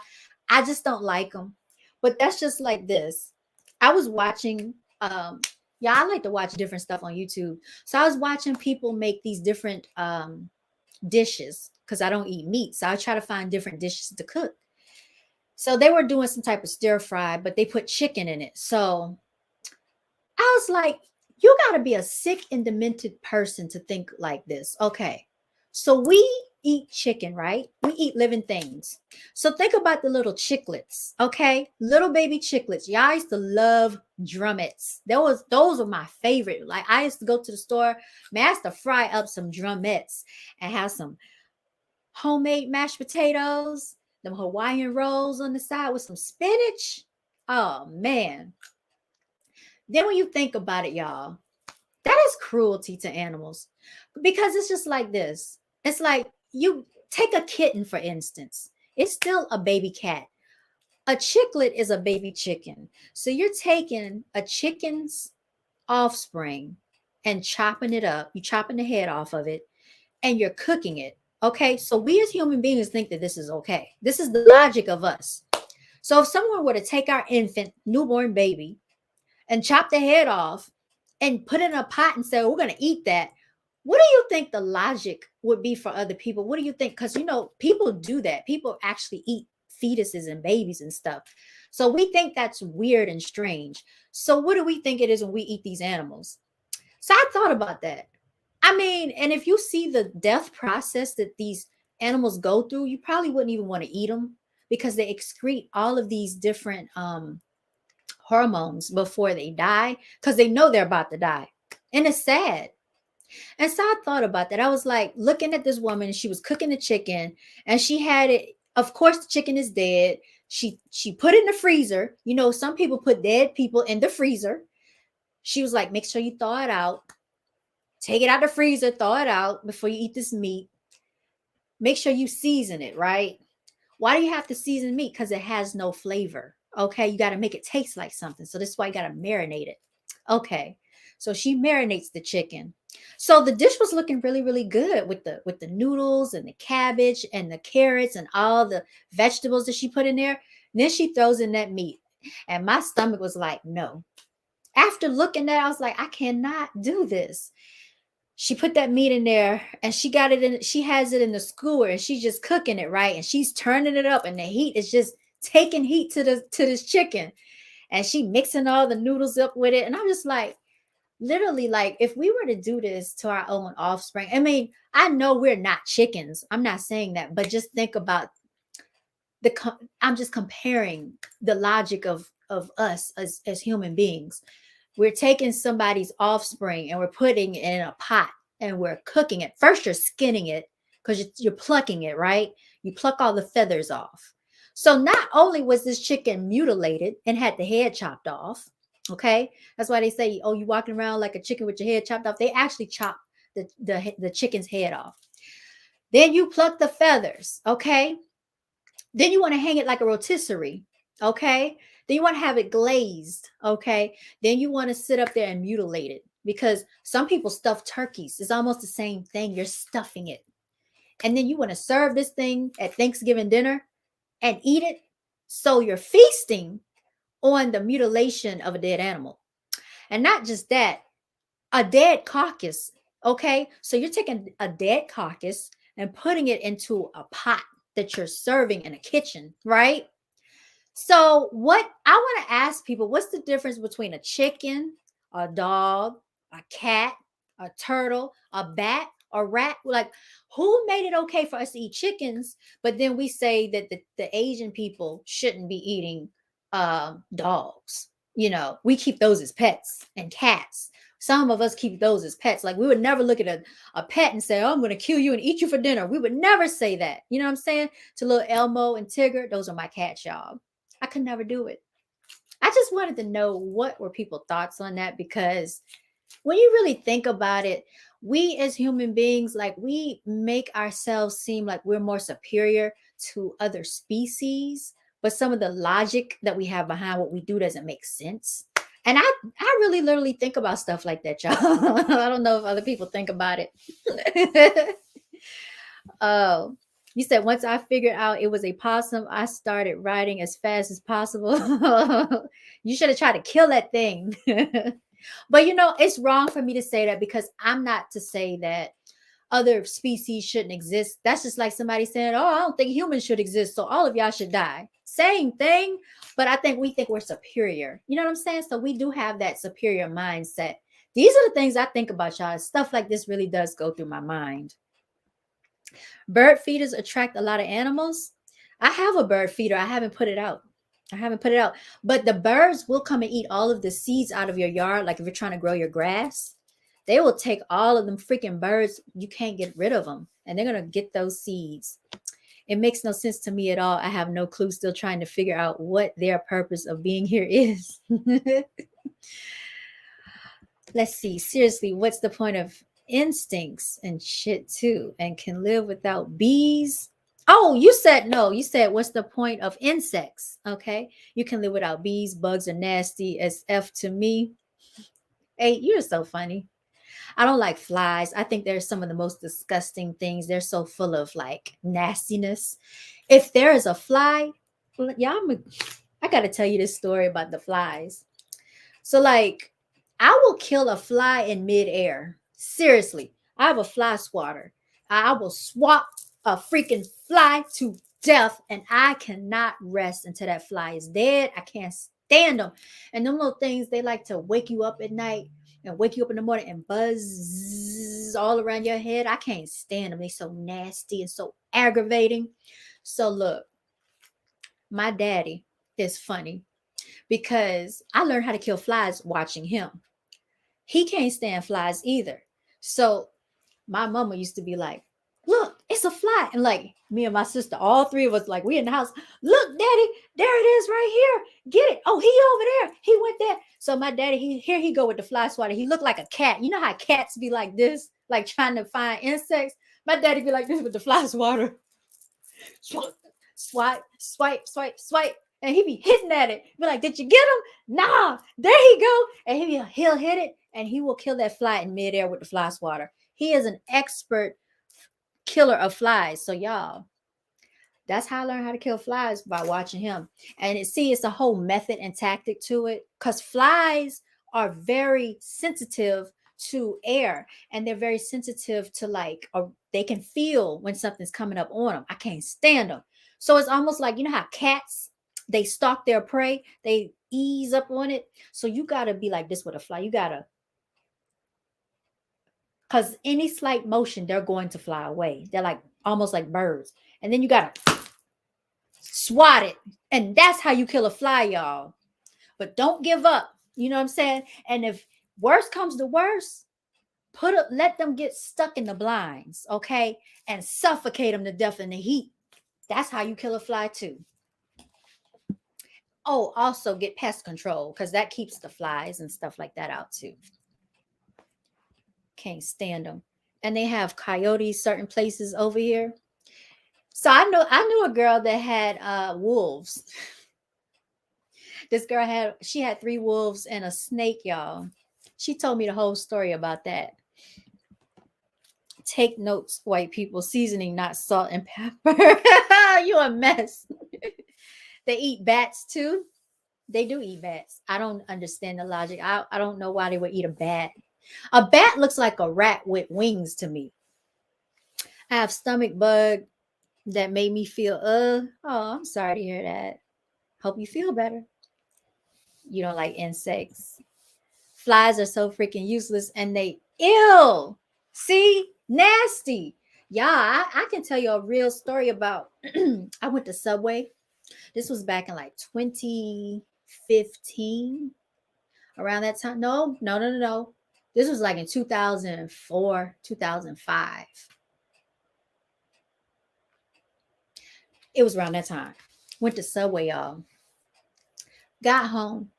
I just don't like them. But that's just like this. I was watching, yeah, I like to watch different stuff on YouTube. So I was watching people make these different dishes because I don't eat meat. So I try to find different dishes to cook. So they were doing some type of stir fry, but they put chicken in it. So I was like, you got to be a sick and demented person to think like this. Okay. So we eat chicken, right? We eat living things. So think about the little chiclets, okay? Little baby chiclets. Y'all used to love drumettes. Those were my favorite. Like I used to go to the store, man, I used to fry up some drumettes and have some homemade mashed potatoes, them Hawaiian rolls on the side with some spinach. Oh man. Then when you think about it, y'all, that is cruelty to animals because it's just like this. It's like you take a kitten, for instance, it's still a baby cat. A chicklet is a baby chicken. So you're taking a chicken's offspring and chopping it up. You're chopping the head off of it and you're cooking it. Okay. So we as human beings think that this is okay. This is the logic of us. So if someone were to take our infant, newborn baby, and chop the head off and put it in a pot and say, we're going to eat that. What do you think the logic would be for other people? What do you think? Because, you know, people do that. People actually eat fetuses and babies and stuff. So we think that's weird and strange. So what do we think it is when we eat these animals? So I thought about that. I mean, and if you see the death process that these animals go through, you probably wouldn't even want to eat them because they excrete all of these different hormones before they die because they know they're about to die. And it's sad. And so I thought about that. I was like looking at this woman, she was cooking the chicken and she had it. Of course, the chicken is dead. She put it in the freezer. You know, some people put dead people in the freezer. She was like, make sure you thaw it out. Take it out the freezer, thaw it out before you eat this meat. Make sure you season it, right? Why do you have to season meat? Because it has no flavor. Okay, you got to make it taste like something. So this is why you got to marinate it. Okay, so she marinates the chicken. So the dish was looking really, really good with the noodles and the cabbage and the carrots and all the vegetables that she put in there. And then she throws in that meat, and my stomach was like, no. After looking at it, I was like, I cannot do this. She put that meat in there and she got it in, she has it in the skewer and she's just cooking it, right? And she's turning it up and the heat is just taking heat to this chicken. And she mixing all the noodles up with it. And I'm just like, literally, like, if we were to do this to our own offspring, I mean, I know we're not chickens. I'm not saying that, but just think about I'm just comparing the logic of us as human beings. We're taking somebody's offspring and we're putting it in a pot and we're cooking it. First, you're skinning it because you're plucking it, right? You pluck all the feathers off. So not only was this chicken mutilated and had the head chopped off, okay? That's why they say, oh, you walking around like a chicken with your head chopped off. They actually chop the chicken's head off. Then you pluck the feathers, okay? Then you want to hang it like a rotisserie, okay? Then you want to have it glazed, okay? Then you want to sit up there and mutilate it because some people stuff turkeys. It's almost the same thing. You're stuffing it. And then you want to serve this thing at Thanksgiving dinner and eat it. So you're feasting on the mutilation of a dead animal. And not just that, a dead carcass, okay? So you're taking a dead carcass and putting it into a pot that you're serving in a kitchen, right? So, what I want to ask people, what's the difference between a chicken, a dog, a cat, a turtle, a bat, a rat? Like, who made it okay for us to eat chickens, but then we say that the Asian people shouldn't be eating dogs? You know, we keep those as pets and cats. Some of us keep those as pets. Like, we would never look at a pet and say, oh, I'm going to kill you and eat you for dinner. We would never say that. You know what I'm saying? To little Elmo and Tigger, those are my cats, y'all. I could never do it. I just wanted to know what were people's thoughts on that, because when you really think about it, we as human beings, like, we make ourselves seem like we're more superior to other species, but some of the logic that we have behind what we do doesn't make sense. And I really literally think about stuff like that, y'all. I don't know if other people think about it. Oh, you said once I figured out it was a possum, I started riding as fast as possible. You should have tried to kill that thing. But you know, it's wrong for me to say that, because I'm not to say that other species shouldn't exist. That's just like somebody saying, oh, I don't think humans should exist, so all of y'all should die. Same thing, but I think we think we're superior. You know what I'm saying? So we do have that superior mindset. These are the things I think about, y'all. Stuff like this really does go through my mind. Bird feeders attract a lot of animals. I have a bird feeder. I haven't put it out. I haven't put it out. But the birds will come and eat all of the seeds out of your yard. Like if you're trying to grow your grass, they will take all of them freaking birds. You can't get rid of them. And they're going to get those seeds. It makes no sense to me at all. I have no clue. Still trying to figure out what their purpose of being here is. Let's see. Seriously, what's the point of instincts and shit too, and can live without bees? Oh, you said no. You said what's the point of insects? Okay, you can live without bees. Bugs are nasty as f to me. Hey, you're so funny. I don't like flies. I think they're some of the most disgusting things. They're so full of like nastiness. If there is a fly, yeah, I gotta tell you this story about the flies. So like, I will kill a fly in midair. Seriously, I have a fly swatter. I will swat a freaking fly to death, and I cannot rest until that fly is dead. I can't stand them. And them little things, they like to wake you up at night and wake you up in the morning and buzz all around your head. I can't stand them. They so nasty and so aggravating. So look, my daddy is funny because I learned how to kill flies watching him. He can't stand flies either. So my mama used to be like, look, it's a fly. And like me and my sister, all three of us, like we in the house, look, daddy, there it is right here. Get it. Oh, he over there. He went there. So my daddy, here he go with the fly swatter. He looked like a cat. You know how cats be like this, like trying to find insects? My daddy be like this with the fly swatter. swipe, swipe, swipe, swipe. And he be hitting at it. Be like, did you get him? Nah, there he go. And he'll hit it and he will kill that fly in midair with the fly swatter. He is an expert killer of flies. So y'all, that's how I learned how to kill flies, by watching him. And it's a whole method and tactic to it, because flies are very sensitive to air, and they're very sensitive to they can feel when something's coming up on them. I can't stand them. So it's almost like, you know how cats, they stalk their prey, they ease up on it. So you got to be like this with a fly. You got to, because any slight motion, they're going to fly away. They're like almost like birds. And then you got to swat it. And that's how you kill a fly, y'all. But don't give up. You know what I'm saying? And if worst comes to worst, let them get stuck in the blinds, okay? And suffocate them to death in the heat. That's how you kill a fly too. Oh, also get pest control, because that keeps the flies and stuff like that out too. Can't stand them. And they have coyotes certain places over here. So I knew a girl that had wolves. This girl had 3 wolves and a snake, y'all. She told me the whole story about that. Take notes, white people. Seasoning, not salt and pepper. You a mess. They eat bats too. They do eat bats. I don't understand the logic. I don't know why they would eat a bat. A bat looks like a rat with wings to me. I have stomach bug that made me feel, oh, I'm sorry to hear that. Hope you feel better. You don't like insects. Flies are so freaking useless, and they ill. See? Nasty. Yeah, I can tell you a real story about I went to Subway. This was back in like 2015. Around that time. No. This was like in 2004, 2005. It was around that time. Went to Subway, y'all. Got home.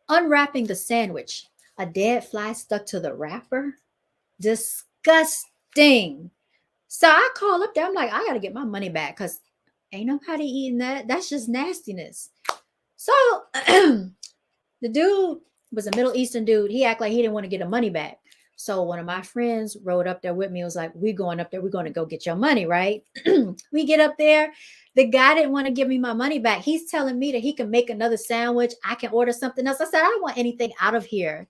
Unwrapping the sandwich. A dead fly stuck to the wrapper. Disgusting. So I call up there. I'm like, I got to get my money back, because ain't nobody eating that. That's just nastiness. So the dude was a Middle Eastern dude. He acted like he didn't want to get the money back. So one of my friends rode up there with me. It was like, we're going up there. We're going to go get your money, right? We get up there. The guy didn't want to give me my money back. He's telling me that he can make another sandwich. I can order something else. I said, I don't want anything out of here.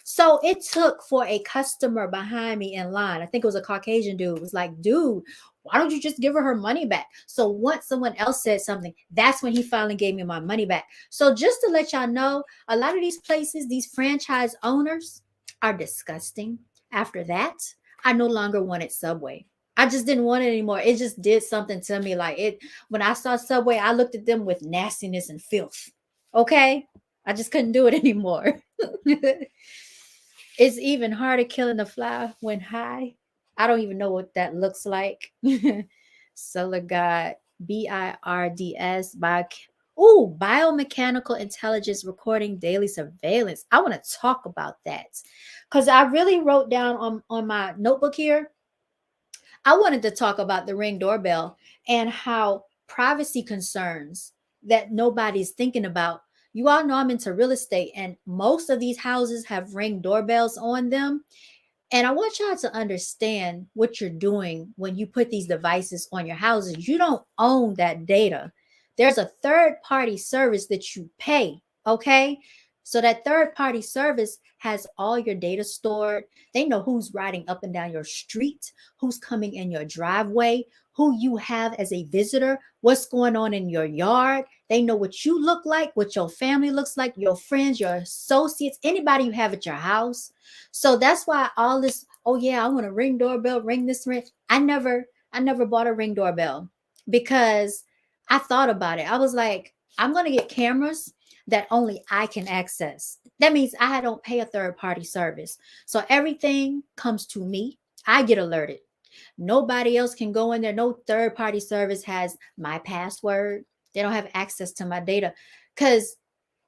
So it took for a customer behind me in line. I think it was a Caucasian dude. It was like, dude, why don't you just give her money back? So once someone else said something, that's when he finally gave me my money back. So just to let y'all know, a lot of these places, these franchise owners are disgusting. After that, I no longer wanted Subway. I just didn't want it anymore. It just did something to me. Like it, when I saw Subway, I looked at them with nastiness and filth. Okay? I just couldn't do it anymore. It's even harder killing the fly when high. I don't even know what that looks like. Solar God, BIRDS, biomechanical intelligence recording daily surveillance. I want to talk about that, because I really wrote down on my notebook here. I wanted to talk about the Ring doorbell and how privacy concerns that nobody's thinking about. You all know I'm into real estate, and most of these houses have Ring doorbells on them. And I want y'all to understand what you're doing when you put these devices on your houses. You don't own that data. There's a third-party service that you pay, okay? So that third-party service has all your data stored. They know who's riding up and down your street, who's coming in your driveway, who you have as a visitor, what's going on in your yard. They know what you look like, what your family looks like, your friends, your associates, anybody you have at your house. So that's why all this, oh yeah, I want a Ring doorbell, ring this ring. I never bought a Ring doorbell, because I thought about it. I was like, I'm going to get cameras that only I can access. That means I don't pay a third-party service. So everything comes to me. I get alerted. Nobody else can go in there. No third-party service has my password. They don't have access to my data, because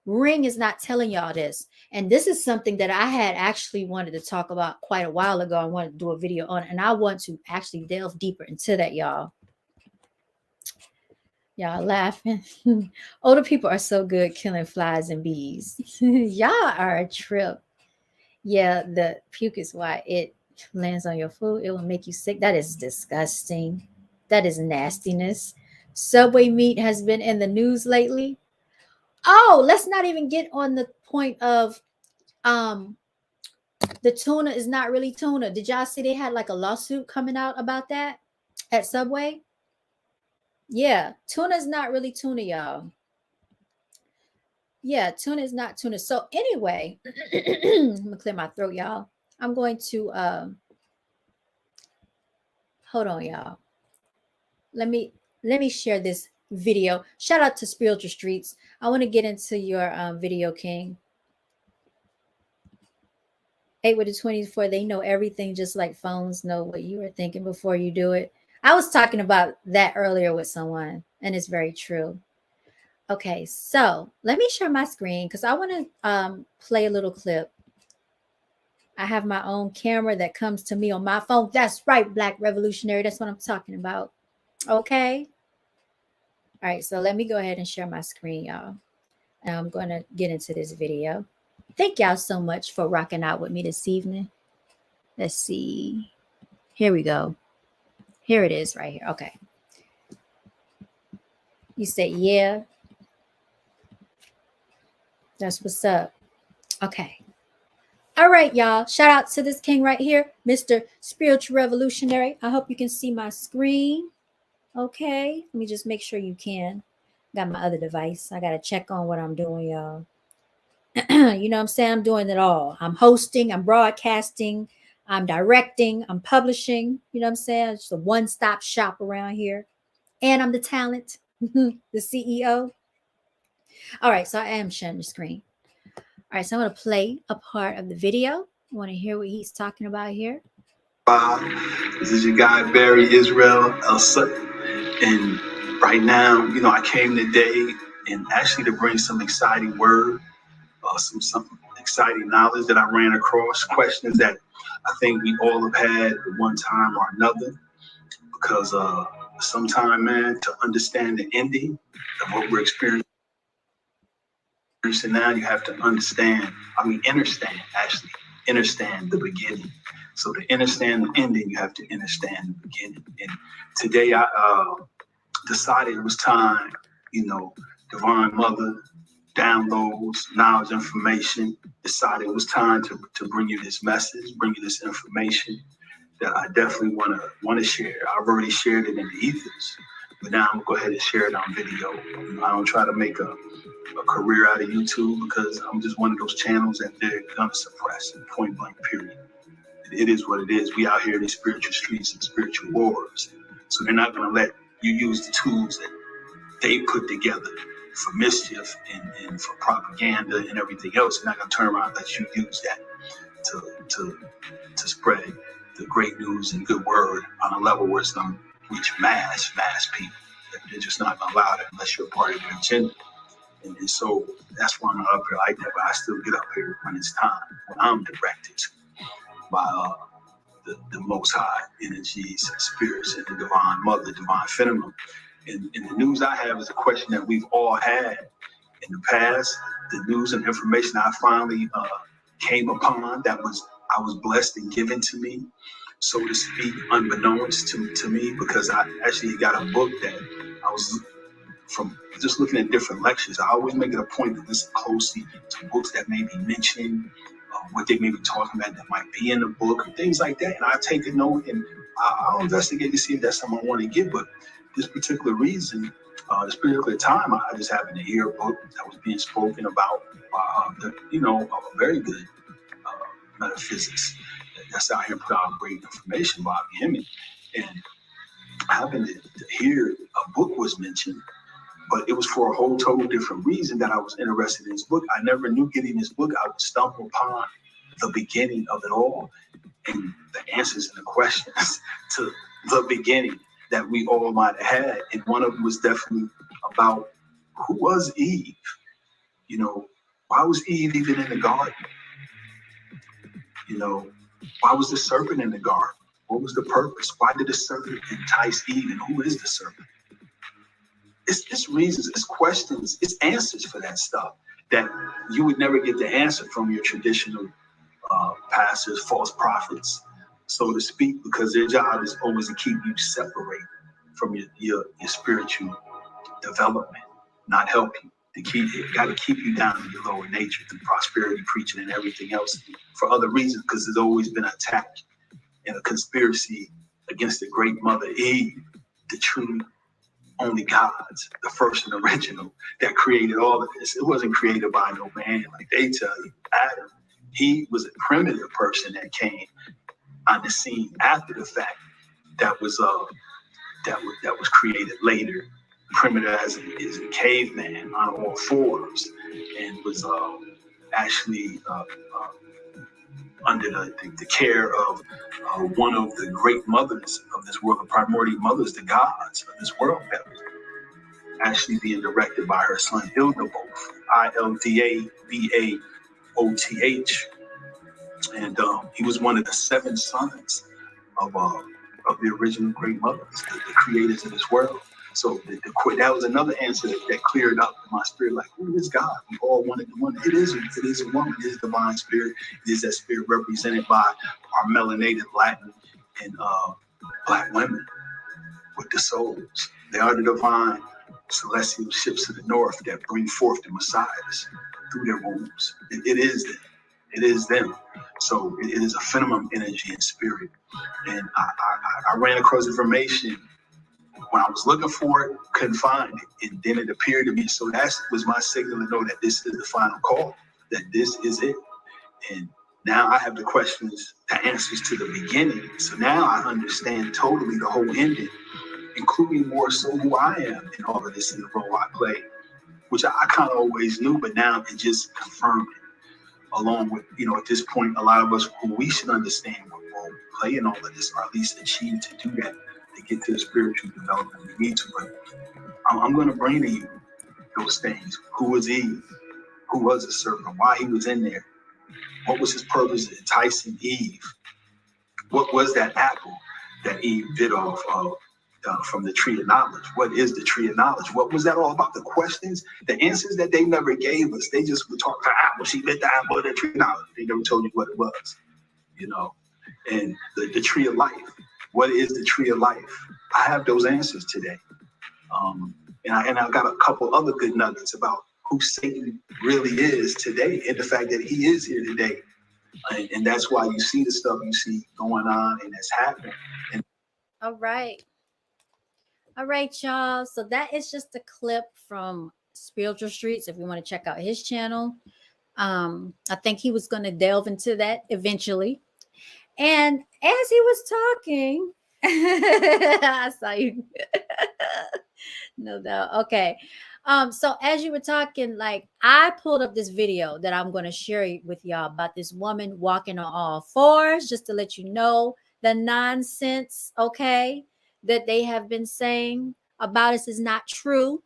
Ring is not telling y'all this. And this is something that I had actually wanted to talk about quite a while ago. I wanted to do a video on it, and I want to actually delve deeper into that, y'all. Y'all laughing. Older people are so good killing flies and bees. Y'all are a trip. Yeah, the puke is why it lands on your food. It will make you sick. That is disgusting. That is nastiness. Subway meat has been in the news lately. Oh, let's not even get on the point of um the tuna is not really tuna. Did y'all see they had like a lawsuit coming out about that at Subway? Yeah, tuna is not really tuna, y'all. Yeah, tuna is not tuna. So anyway, I'm gonna clear my throat, y'all. I'm going to hold on, y'all. Let me let me share this video. Shout out to Spiritual Streets. I want to get into your video, King. 8 with the 24, they know everything just like phones know what you were thinking before you do it. I was talking about that earlier with someone, and it's very true. Okay, so let me share my screen because I want to play a little clip. I have my own camera that comes to me on my phone. That's right, Black Revolutionary. That's what I'm talking about. Okay. All right, so let me go ahead and share my screen, y'all. And I'm going to get into this video. Thank y'all so much for rocking out with me this evening. Let's see. Here we go. Here it is right here. Okay. You said, yeah, that's what's up. Okay. All right, y'all. Shout out to this king right here, Mr. Spiritual Revolutionary. I hope you can see my screen. Okay. Let me just make sure you can. Got my other device. I got to check on what I'm doing, y'all. You know what I'm saying? I'm doing it all. I'm hosting, I'm broadcasting, I'm directing, I'm publishing. You know what I'm saying? It's a one stop shop around here. And I'm the talent, the CEO. All right, so I am sharing the screen. All right, so I'm going to play a part of the video. I want to hear what he's talking about here. This is your guy, Barry Israel El Sutton. And right now, I came today and actually to bring some exciting word, some exciting knowledge that I ran across, questions that I think we all have had at one time or another. Because sometime, man, to understand the ending of what we're experiencing now, you have to understand, understand the beginning. So to understand the ending, you have to understand the beginning. And today I decided it was time, Divine Mother, downloads, knowledge, information, decided it was time to bring you this message, bring you this information that I definitely want to share. I've already shared it in the ethers, but now I'm gonna go ahead and share it on video. I don't try to make a career out of YouTube because I'm just one of those channels that they're gonna suppress, point blank, period. It is what it is. We out here in these spiritual streets and spiritual wars. So they're not gonna let you use the tools that they put together for mischief and for propaganda and everything else. They're not gonna turn around and let you use that to spread the great news and good word on a level where it's gonna reach mass people. They're just not gonna allow that unless you're a part of their agenda. And so that's why I'm up here like that, but I still get up here when it's time, when I'm directed by the Most High energies, spirits, and the Divine Mother, Divine Feminine. And the news I have is a question that we've all had in the past. The news and information I finally came upon that I was blessed and given to me, so to speak, unbeknownst to me, because I actually got a book that I was from just looking at different lectures. I always make it a point to listen closely to books that may be mentioned, what they may be talking about that might be in the book, or things like that. And I take a note and I'll investigate to see if that's something I want to get. But this particular reason, this particular time, I just happened to hear a book that was being spoken about, a very good metaphysics that's out here put out great information, Bobby Hemming. And I happened to hear a book was mentioned, but it was for a whole total different reason that I was interested in this book. I never knew getting this book, I would stumble upon the beginning of it all and the answers and the questions to the beginning that we all might have had. And one of them was definitely about who was Eve? Why was Eve even in the garden? Why was the serpent in the garden? What was the purpose? Why did the serpent entice Eve? And who is the serpent? It's reasons, it's questions, it's answers for that stuff that you would never get the answer from your traditional pastors, false prophets, so to speak, because their job is always to keep you separate from your spiritual development, not help you. To keep it, got to keep you down in your lower nature through prosperity preaching and everything else for other reasons, because there's always been an attack and a conspiracy against the great mother Eve, the true only God's, the first and original that created all of this. It wasn't created by no man, like they tell you. Adam, he was a primitive person that came on the scene after the fact. That was that was created later. Primitive as is a caveman on all fours, and was actually under the care of one of the great mothers of this world, the primordial mothers, the gods of this world, that was actually being directed by her son Ildabaoth, Ildabaoth, and he was one of the 7 sons of the original great mothers, the creators of this world. So that was another answer that cleared up in my spirit. Like, who is God? We all wanted the one. It is a woman. It is divine spirit. It is that spirit represented by our melanated Latin and Black women with the souls. They are the divine celestial ships of the north that bring forth the messiahs through their wombs. It is them. It is them. So it is a phenomenal energy and spirit. And I ran across information when I was looking for it, couldn't find it. And then it appeared to me. So that was my signal to know that this is the final call, that this is it. And now I have the questions, the answers to the beginning. So now I understand totally the whole ending, including more so who I am in all of this in the role I play, which I kind of always knew, but now it just confirmed it. Along with, at this point, a lot of us who we should understand what role we play in all of this, or at least achieve to do that, to get to the spiritual development we need to. But I'm going to bring to you those things. Who was Eve? Who was the serpent? Why he was in there? What was his purpose in enticing Eve? What was that apple that Eve bit off from the tree of knowledge? What is the tree of knowledge? What was that all about? The questions, the answers that they never gave us. They just would talk to apple. She bit the apple of the tree of knowledge. They never told you what it was, And the tree of life. What is the tree of life? I have those answers today. And I've got a couple other good nuggets about who Satan really is today, and the fact that he is here today. And that's why you see the stuff you see going on and that's happening. All right. All right, y'all. So that is just a clip from Spiritual Streets. If you want to check out his channel, I think he was going to delve into that eventually. And as he was talking, I saw you. No doubt. Okay. So as you were talking, like I pulled up this video that I'm going to share with y'all about this woman walking on all fours, just to let you know the nonsense, okay, that they have been saying about us is not true.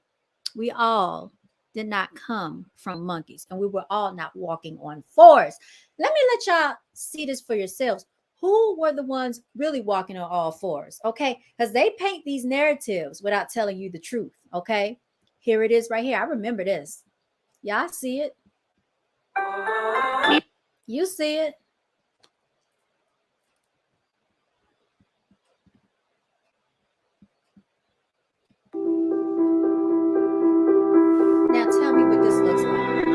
We all did not come from monkeys, and we were all not walking on fours. Let me let y'all see this for yourselves. Who were the ones really walking on all fours? Okay, because they paint these narratives without telling you the truth. Okay, here it is right here. I remember this. Y'all see it? You see it? Now tell me what this looks like.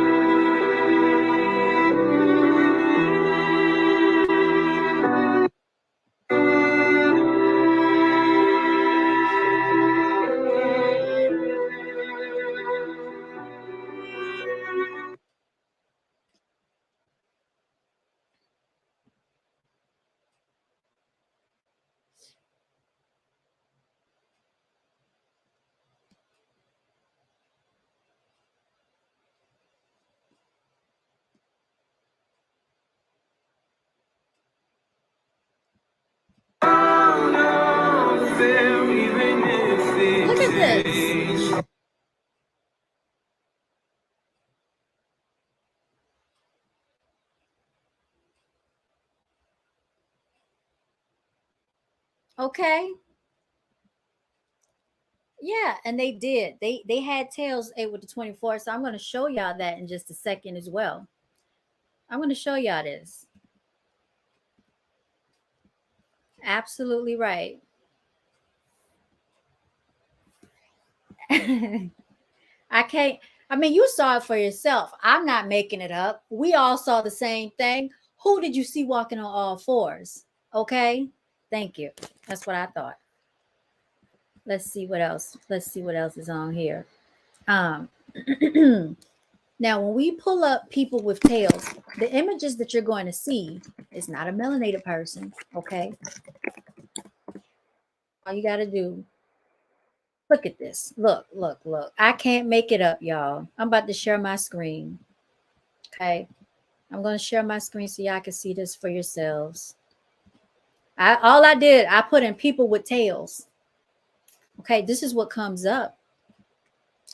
Look at this. Okay. Yeah, and they did. They had tails able to 24. So I'm going to show y'all that in just a second as well. I'm going to show y'all this. Absolutely right. I can't. I mean, you saw it for yourself. I'm not making it up. We all saw the same thing. Who did you see walking on all fours? Okay. Thank you. That's what I thought. Let's see what else. Let's see what else is on here. Um Now, when we pull up people with tails, the images that you're going to see is not a melanated person, okay? All you got to do, look at this. Look, look, look. I can't make it up, y'all. I'm about to share my screen, okay? I'm going to share my screen so y'all can see this for yourselves. All I did, I put in people with tails. Okay, this is what comes up.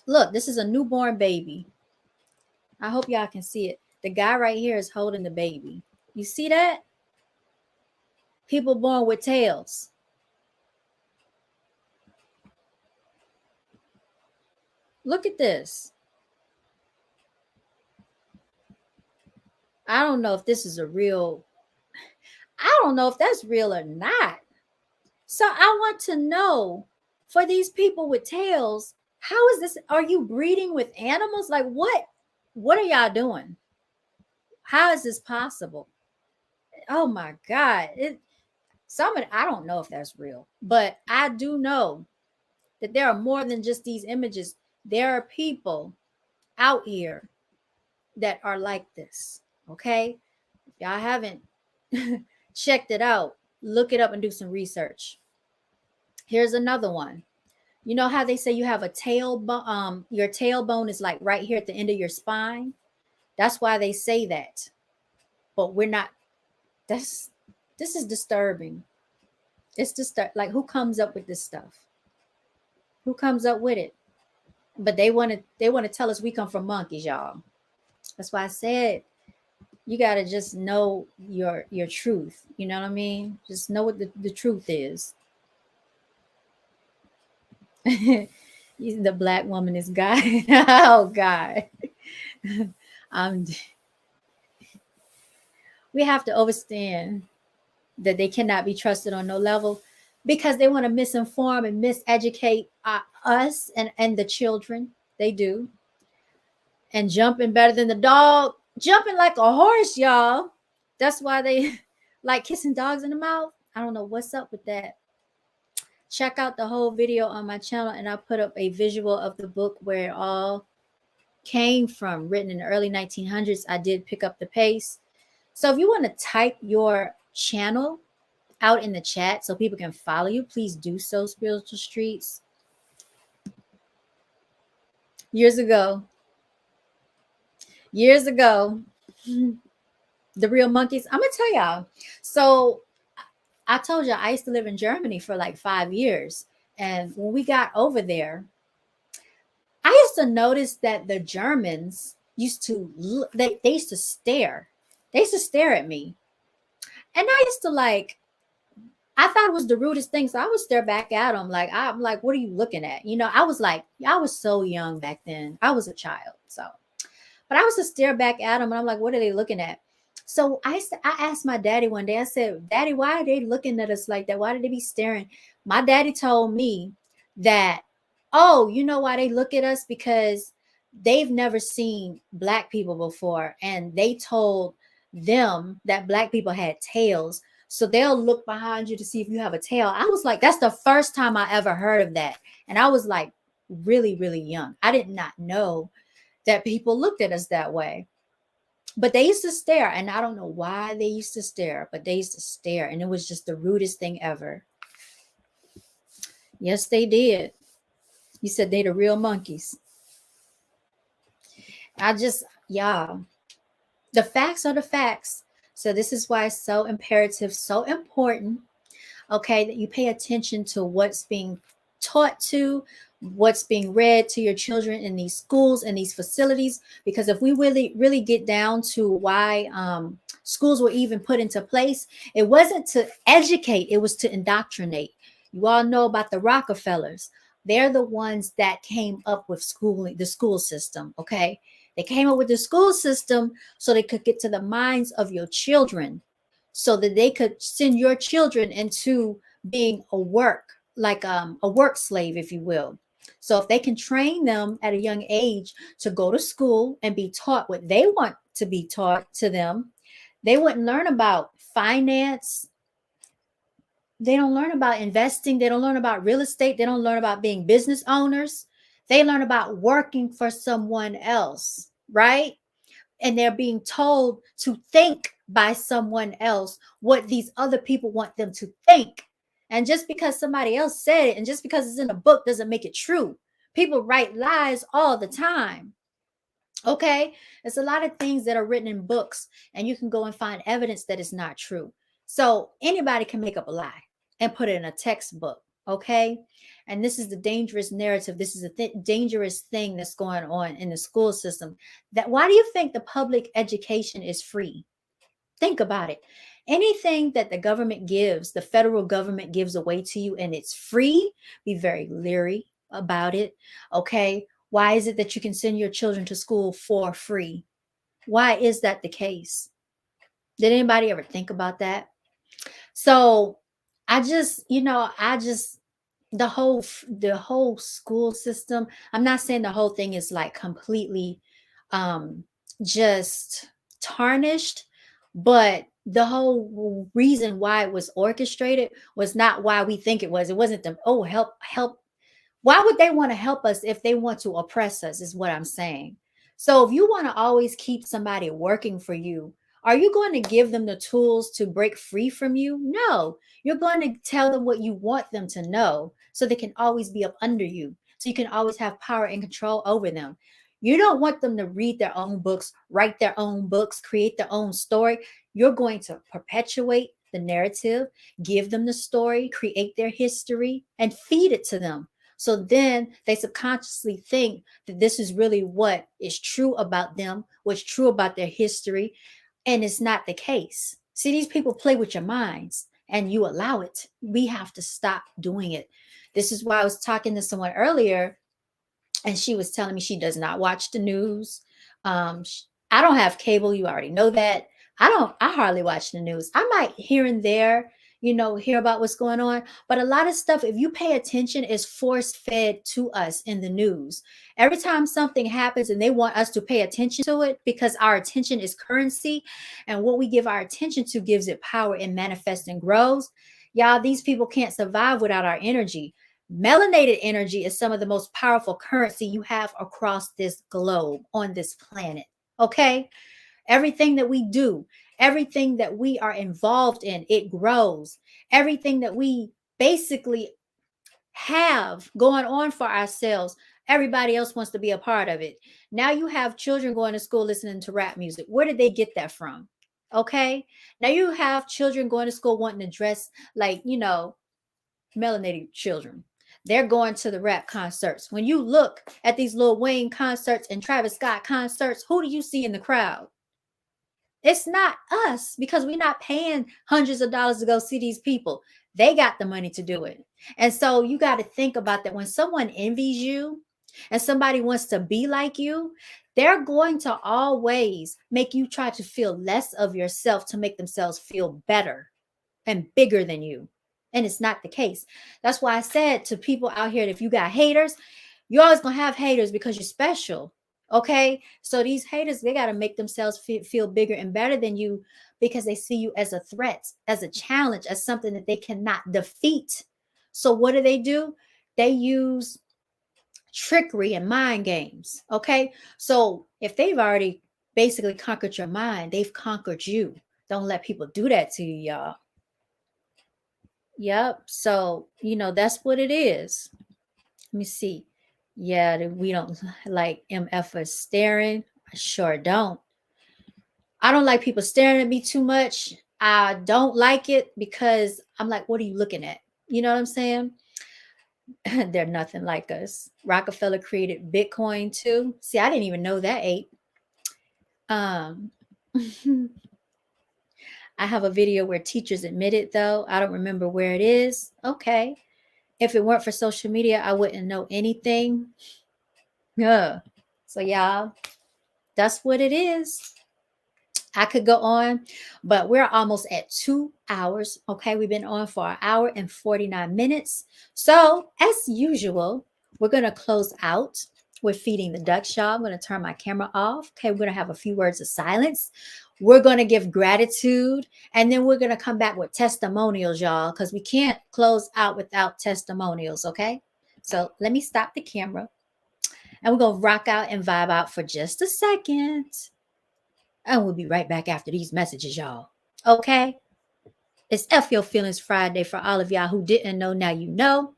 Look, this is a newborn baby. I hope y'all can see it. The guy right here is holding the baby. You see that? People born with tails. Look at this. I don't know if this is a real, I don't know if that's real or not. So I want to know, for these people with tails, how is this? Are you breeding with animals? Like what are y'all doing? How is this possible? Oh my God. I don't know if that's real, but I do know that there are more than just these images. There are people out here that are like this. Okay. If y'all haven't checked it out, look it up and do some research. Here's another one. You know how they say you have a tailbone, your tailbone is like right here at the end of your spine? That's why they say that. But we're not, that's, this is disturbing. It's just like, who comes up with this stuff? Who comes up with it? But they want to tell us we come from monkeys, y'all. That's why I said you got to just know your truth. You know what I mean? Just know what the truth is. The black woman is God. Oh God. um we have to understand that they cannot be trusted on no level, because they want to misinform and miseducate us and the children. They do. And jumping better than the dog, jumping like a horse, y'all. That's why they like kissing dogs in the mouth. I don't know what's up with that. Check out the whole video on my channel, and I put up a visual of the book where it all came from, written in the early 1900s. I did pick up the pace. So if you want to type your channel out in the chat so people can follow you, please do so. Spiritual Streets. Years ago, the real monkeys. I'm gonna tell y'all. So I told you I used to live in Germany for like 5 years, and when we got over there, I used to notice that the Germans used to they used to stare. They used to stare at me, and I used to like. I thought it was the rudest thing, so I would stare back at them. Like I'm like, what are you looking at? You know, I was so young back then. I was a child, so. But I was to stare back at them, and I'm like, what are they looking at? So I asked my daddy one day, I said, Daddy, why are they looking at us like that? Why did they be staring? My daddy told me that, oh, you know why they look at us? Because they've never seen black people before. And they told them that black people had tails. So they'll look behind you to see if you have a tail. I was like, that's the first time I ever heard of that. And I was like really, really young. I did not know that people looked at us that way. But they used to stare, and I don't know why they used to stare, but they used to stare, and it was just the rudest thing ever. Yes, they did. You said they the real monkeys. Yeah, the facts are the facts. So this is why it's so imperative, so important, okay, that you pay attention to what's being taught to, what's being read to your children in these schools and these facilities. Because if we really get down to why schools were even put into place, it wasn't to educate, it was to indoctrinate. You all know about the Rockefellers. They're the ones that came up with schooling, the school system. Okay. They came up with the school system so they could get to the minds of your children, so that they could send your children into being a work slave, if you will. So if they can train them at a young age to go to school and be taught what they want to be taught to them, they wouldn't learn about finance. They don't learn about investing. They don't learn about real estate. They don't learn about being business owners. They learn about working for someone else, right? And they're being told to think by someone else what these other people want them to think. And just because somebody else said it and just because it's in a book doesn't make it true. People write lies all the time. Okay. There's a lot of things that are written in books, and you can go and find evidence that it's not true. So anybody can make up a lie and put it in a textbook. Okay. And this is the dangerous narrative. This is a dangerous thing that's going on in the school system. That why do you think the public education is free? Think about it. Anything that the government gives, the federal government gives away to you and it's free, be very leery about it. Okay. Why is it that you can send your children to school for free? Why is that the case? Did anybody ever think about that? So I just the whole school system, I'm not saying the whole thing is like completely um just tarnished, but the whole reason why it was orchestrated was not why we think it was. It wasn't the, oh, help. Why would they want to help us if they want to oppress us, is what I'm saying. So if you want to always keep somebody working for you, are you going to give them the tools to break free from you? No, you're going to tell them what you want them to know so they can always be up under you. So you can always have power and control over them. You don't want them to read their own books, write their own books, create their own story. You're going to perpetuate the narrative, give them the story, create their history, and feed it to them. So then they subconsciously think that this is really what is true about them, what's true about their history. And it's not the case. See, these people play with your minds and you allow it. We have to stop doing it. This is why I was talking to someone earlier and she was telling me she does not watch the news. I don't have cable. You already know that. I hardly watch the news. I might here and there, hear about what's going on. But a lot of stuff, if you pay attention, is force fed to us in the news. Every time something happens and they want us to pay attention to it because our attention is currency, and what we give our attention to gives it power and manifests and grows. Y'all, these people can't survive without our energy. Melanated energy is some of the most powerful currency you have across this globe on this planet. Okay. Everything that we do, everything that we are involved in, it grows. Everything that we basically have going on for ourselves, everybody else wants to be a part of it. Now you have children going to school listening to rap music. Where did they get that from? Okay. Now you have children going to school wanting to dress like, melanated children. They're going to the rap concerts. When you look at these Lil Wayne concerts and Travis Scott concerts, who do you see in the crowd? It's not us because we're not paying hundreds of dollars to go see these people. They got the money to do it. And so you got to think about that. When someone envies you and somebody wants to be like you, they're going to always make you try to feel less of yourself to make themselves feel better and bigger than you. And it's not the case. That's why I said to people out here, if you got haters, you're always going to have haters because you're special. Okay. So these haters, they got to make themselves feel bigger and better than you because they see you as a threat, as a challenge, as something that they cannot defeat. So what do? They use trickery and mind games. Okay. So if they've already basically conquered your mind, they've conquered you. Don't let people do that to you, y'all. Yep. So, that's what it is. Let me see. Yeah, we don't like MFers staring. I sure don't. I don't like people staring at me too much. I don't like it because I'm like, what are you looking at? You know what I'm saying? They're nothing like us. Rockefeller created Bitcoin too. See, I didn't even know that, Ape. Um, I have a video where teachers admit it though. I don't remember where it is. Okay. If it weren't for social media, I wouldn't know anything. Yeah. So y'all, that's what it is. I could go on, but we're almost at 2 hours. Okay, we've been on for an hour and 49 minutes. So, as usual, we're going to close out with feeding the ducks, y'all. I'm going to turn my camera off. Okay, we're going to have a few words of silence. We're going to give gratitude, and then we're going to come back with testimonials, y'all, because we can't close out without testimonials. Okay, so let me stop the camera, and we're going to rock out and vibe out for just a second. And we'll be right back after these messages, y'all. Okay? It's F Your Feelings Friday for all of y'all who didn't know. Now you know.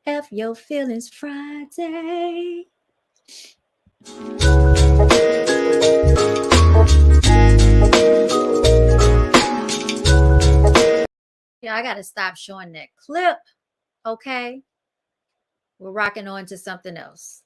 F Your Feelings Friday. Yeah, I got to stop showing that clip. Okay? We're rocking on to something else.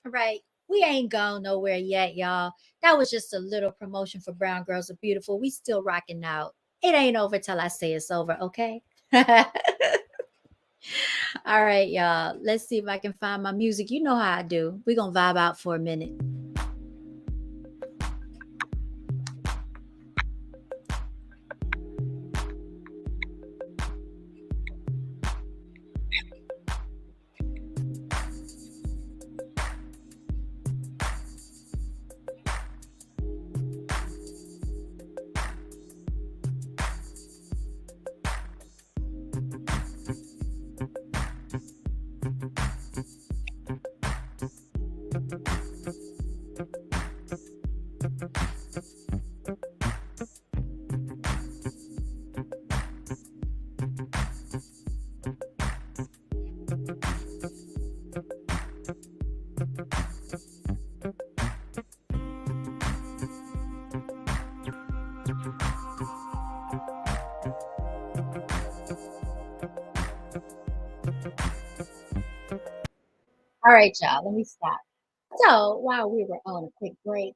Right. We ain't gone nowhere yet, y'all. That was just a little promotion for Brown Girls Are Beautiful. We still rocking out. It ain't over till I say it's over, okay? All right, y'all. Let's see if I can find my music. You know how I do. We're going to vibe out for a minute. All right, y'all. Let me stop. So while we were on a quick break,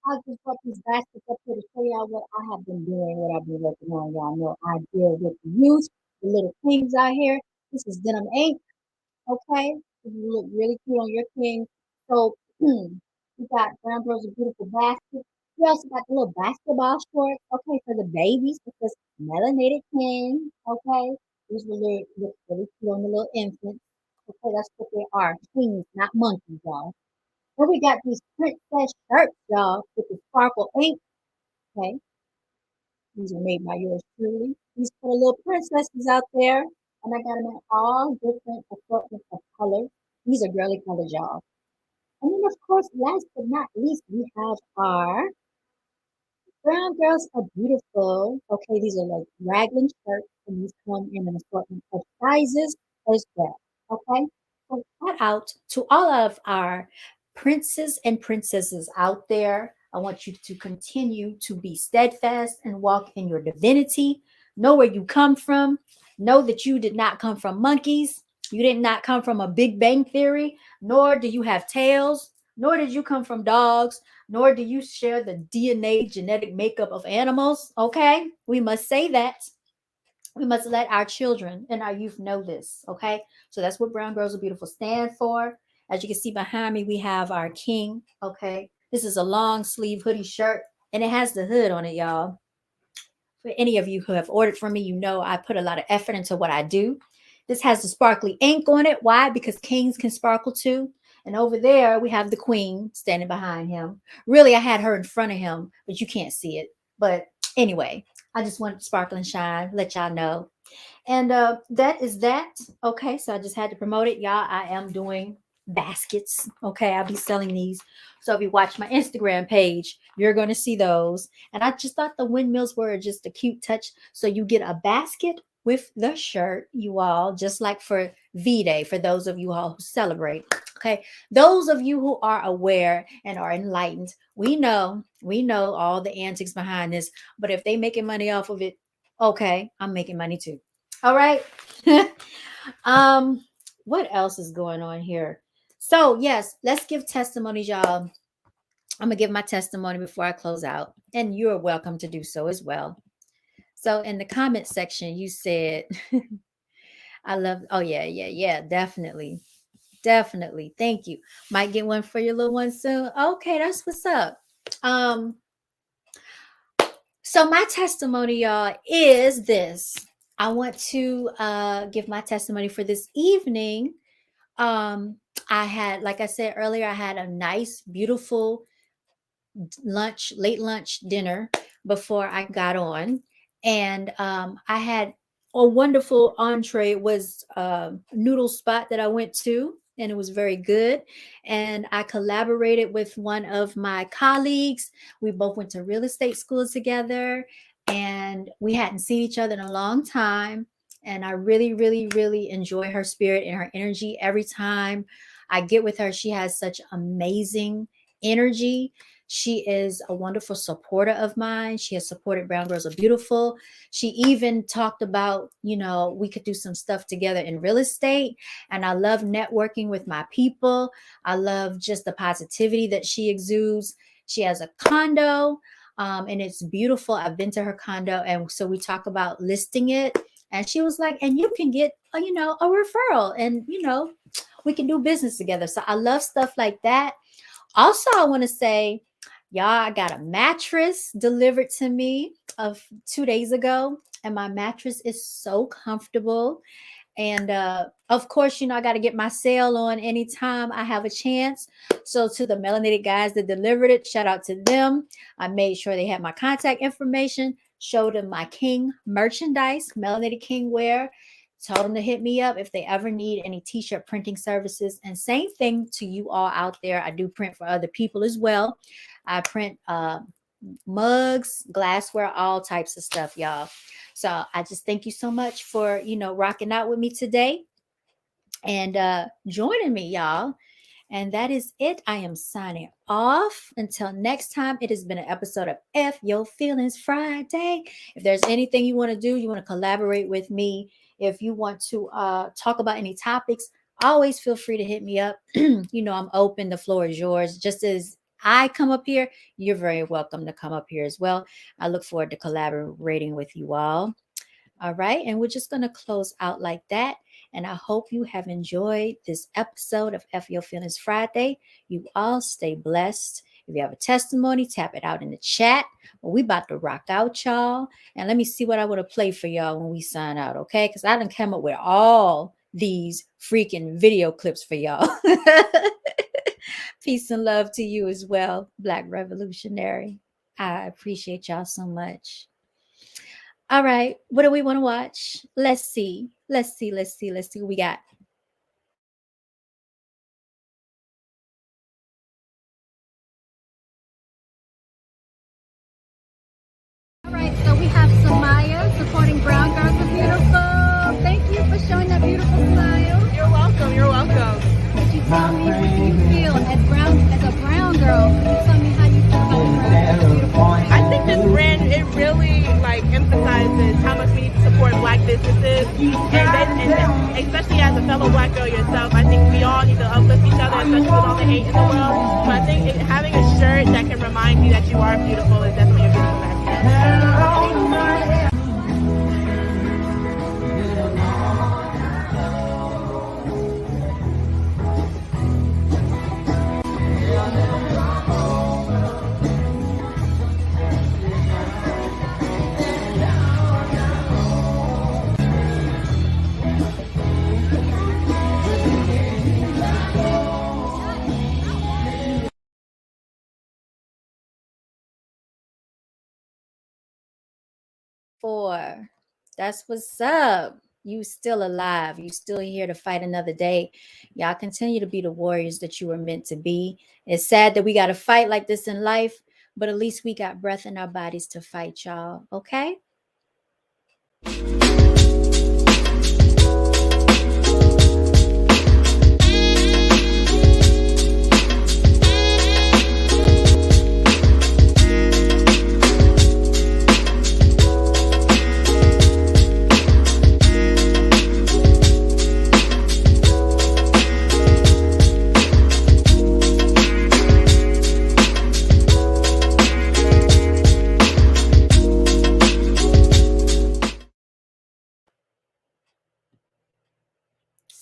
I just brought these baskets up here to show y'all what I have been doing, what I've been working on. Y'all know I deal with the youth, the little kings out here. This is Denim Ink. Okay, this will look really cute on your king. So we got Brown Girls a Beautiful basket. We also got the little basketball shorts. Okay, for the babies, because melanated king. Okay, these will look really cute on the little infants. Okay, that's what they are. Kings, not monkeys, y'all. Then we got these princess shirts, y'all, with the sparkle ink. Okay, these are made by yours truly. These for the little princesses out there. And I got them in all different assortments of colors. These are girly colors, y'all. And then, of course, last but not least, we have our Brown Girls Are Beautiful. Okay, these are like raglan shirts, and these come in an assortment of sizes as well. Okay, so shout out to all of our princes and princesses out there. I want you to continue to be steadfast and walk in your divinity. Know where you come from. Know that you did not come from monkeys. You did not come from a Big Bang Theory, nor do you have tails, nor did you come from dogs, nor do you share the DNA genetic makeup of animals. Okay, we must say that. We must let our children and our youth know this. Okay, so that's what Brown Girls Are Beautiful stand for. As you can see behind me, we have our king. Okay, this is a long sleeve hoodie shirt, and it has the hood on it, y'all. For any of you who have ordered from me, you know I put a lot of effort into what I do. This has the sparkly ink on it. Why? Because kings can sparkle too. And over there, we have the queen standing behind him. Really, I had her in front of him, but you can't see it. But anyway, I just wanted to sparkle and shine, let y'all know. And that is that. Okay, so I just had to promote it. Y'all, I am doing baskets. Okay, I'll be selling these. So if you watch my Instagram page, you're going to see those. And I just thought the windmills were just a cute touch. So you get a basket with the shirt, you all, just like for V-Day, for those of you all who celebrate. Okay, those of you who are aware and are enlightened, we know all the antics behind this. But if they making money off of it, okay, I'm making money too. All right. um, what else is going on here? So yes, let's give testimonies, y'all. I'm gonna give my testimony before I close out, and you're welcome to do so as well. So in the comment section, you said, "I love." Oh yeah, yeah, yeah, definitely, definitely. Thank you. Might get one for your little one soon. Okay, that's what's up. Um, so my testimony, y'all, is this. I want to give my testimony for this evening. I had, like I said earlier, I had a nice, beautiful lunch, late lunch dinner before I got on. And I had a wonderful entree. It was a noodle spot that I went to, and it was very good. And I collaborated with one of my colleagues. We both went to real estate school together, and we hadn't seen each other in a long time. And I really, really, really enjoy her spirit and her energy every time I get with her. She has such amazing energy. She is a wonderful supporter of mine. She has supported Brown Girls Are Beautiful. She even talked about, we could do some stuff together in real estate. And I love networking with my people. I love just the positivity that she exudes. She has a condo, and it's beautiful. I've been to her condo. And so we talk about listing it. And she was like, and you can get, a referral, and, we can do business together. So I love stuff like that. Also, I want to say, y'all, I got a mattress delivered to me of 2 days ago, and my mattress is so comfortable. And of course, I got to get my sale on anytime I have a chance. So to the melanated guys that delivered it, shout out to them. I made sure they had my contact information, showed them my King merchandise, melanated King wear. Told them to hit me up if they ever need any t-shirt printing services. And same thing to you all out there. I do print for other people as well. I print mugs, glassware, all types of stuff, y'all. So I just thank you so much for, rocking out with me today and joining me, y'all. And that is it. I am signing off. Until next time, it has been an episode of F Your Feelings Friday. If there's anything you want to do, you want to collaborate with me, if you want to talk about any topics, always feel free to hit me up. I'm open. The floor is yours. Just as I come up here, you're very welcome to come up here as well. I look forward to collaborating with you all. All right. And we're just going to close out like that. And I hope you have enjoyed this episode of F Your Feelings Friday. You all stay blessed. If you have a testimony, tap it out in the chat. Well, we about to rock out, y'all. And let me see what I want to play for y'all when we sign out, okay? Because I done come up with all these freaking video clips for y'all. Peace and love to you as well, Black Revolutionary. I appreciate y'all so much. All right. What do we want to watch? Let's see. Let's see what we got. All right. So we have Samaya supporting Brown Girls Are Beautiful. Thank you for showing that beautiful smile. You're welcome. You're welcome. Could you tell me what you feel as a brown girl? Could you tell me how you feel about the Brown Girls Are Beautiful? I think this brand, it really emphasizes how much we need to support Black businesses, and especially as a fellow Black girl yourself, I think we all need to uplift each other, especially with all the hate in the world. So I think having a shirt that can remind you that you are beautiful is definitely a beautiful message. Four, That's what's up. You still alive. You still here to fight another day. Y'all continue to be the warriors that you were meant to be. It's sad that we got to fight like this in life, but at least we got breath in our bodies to fight, y'all. Okay?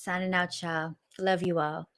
Signing out, y'all. Love you all.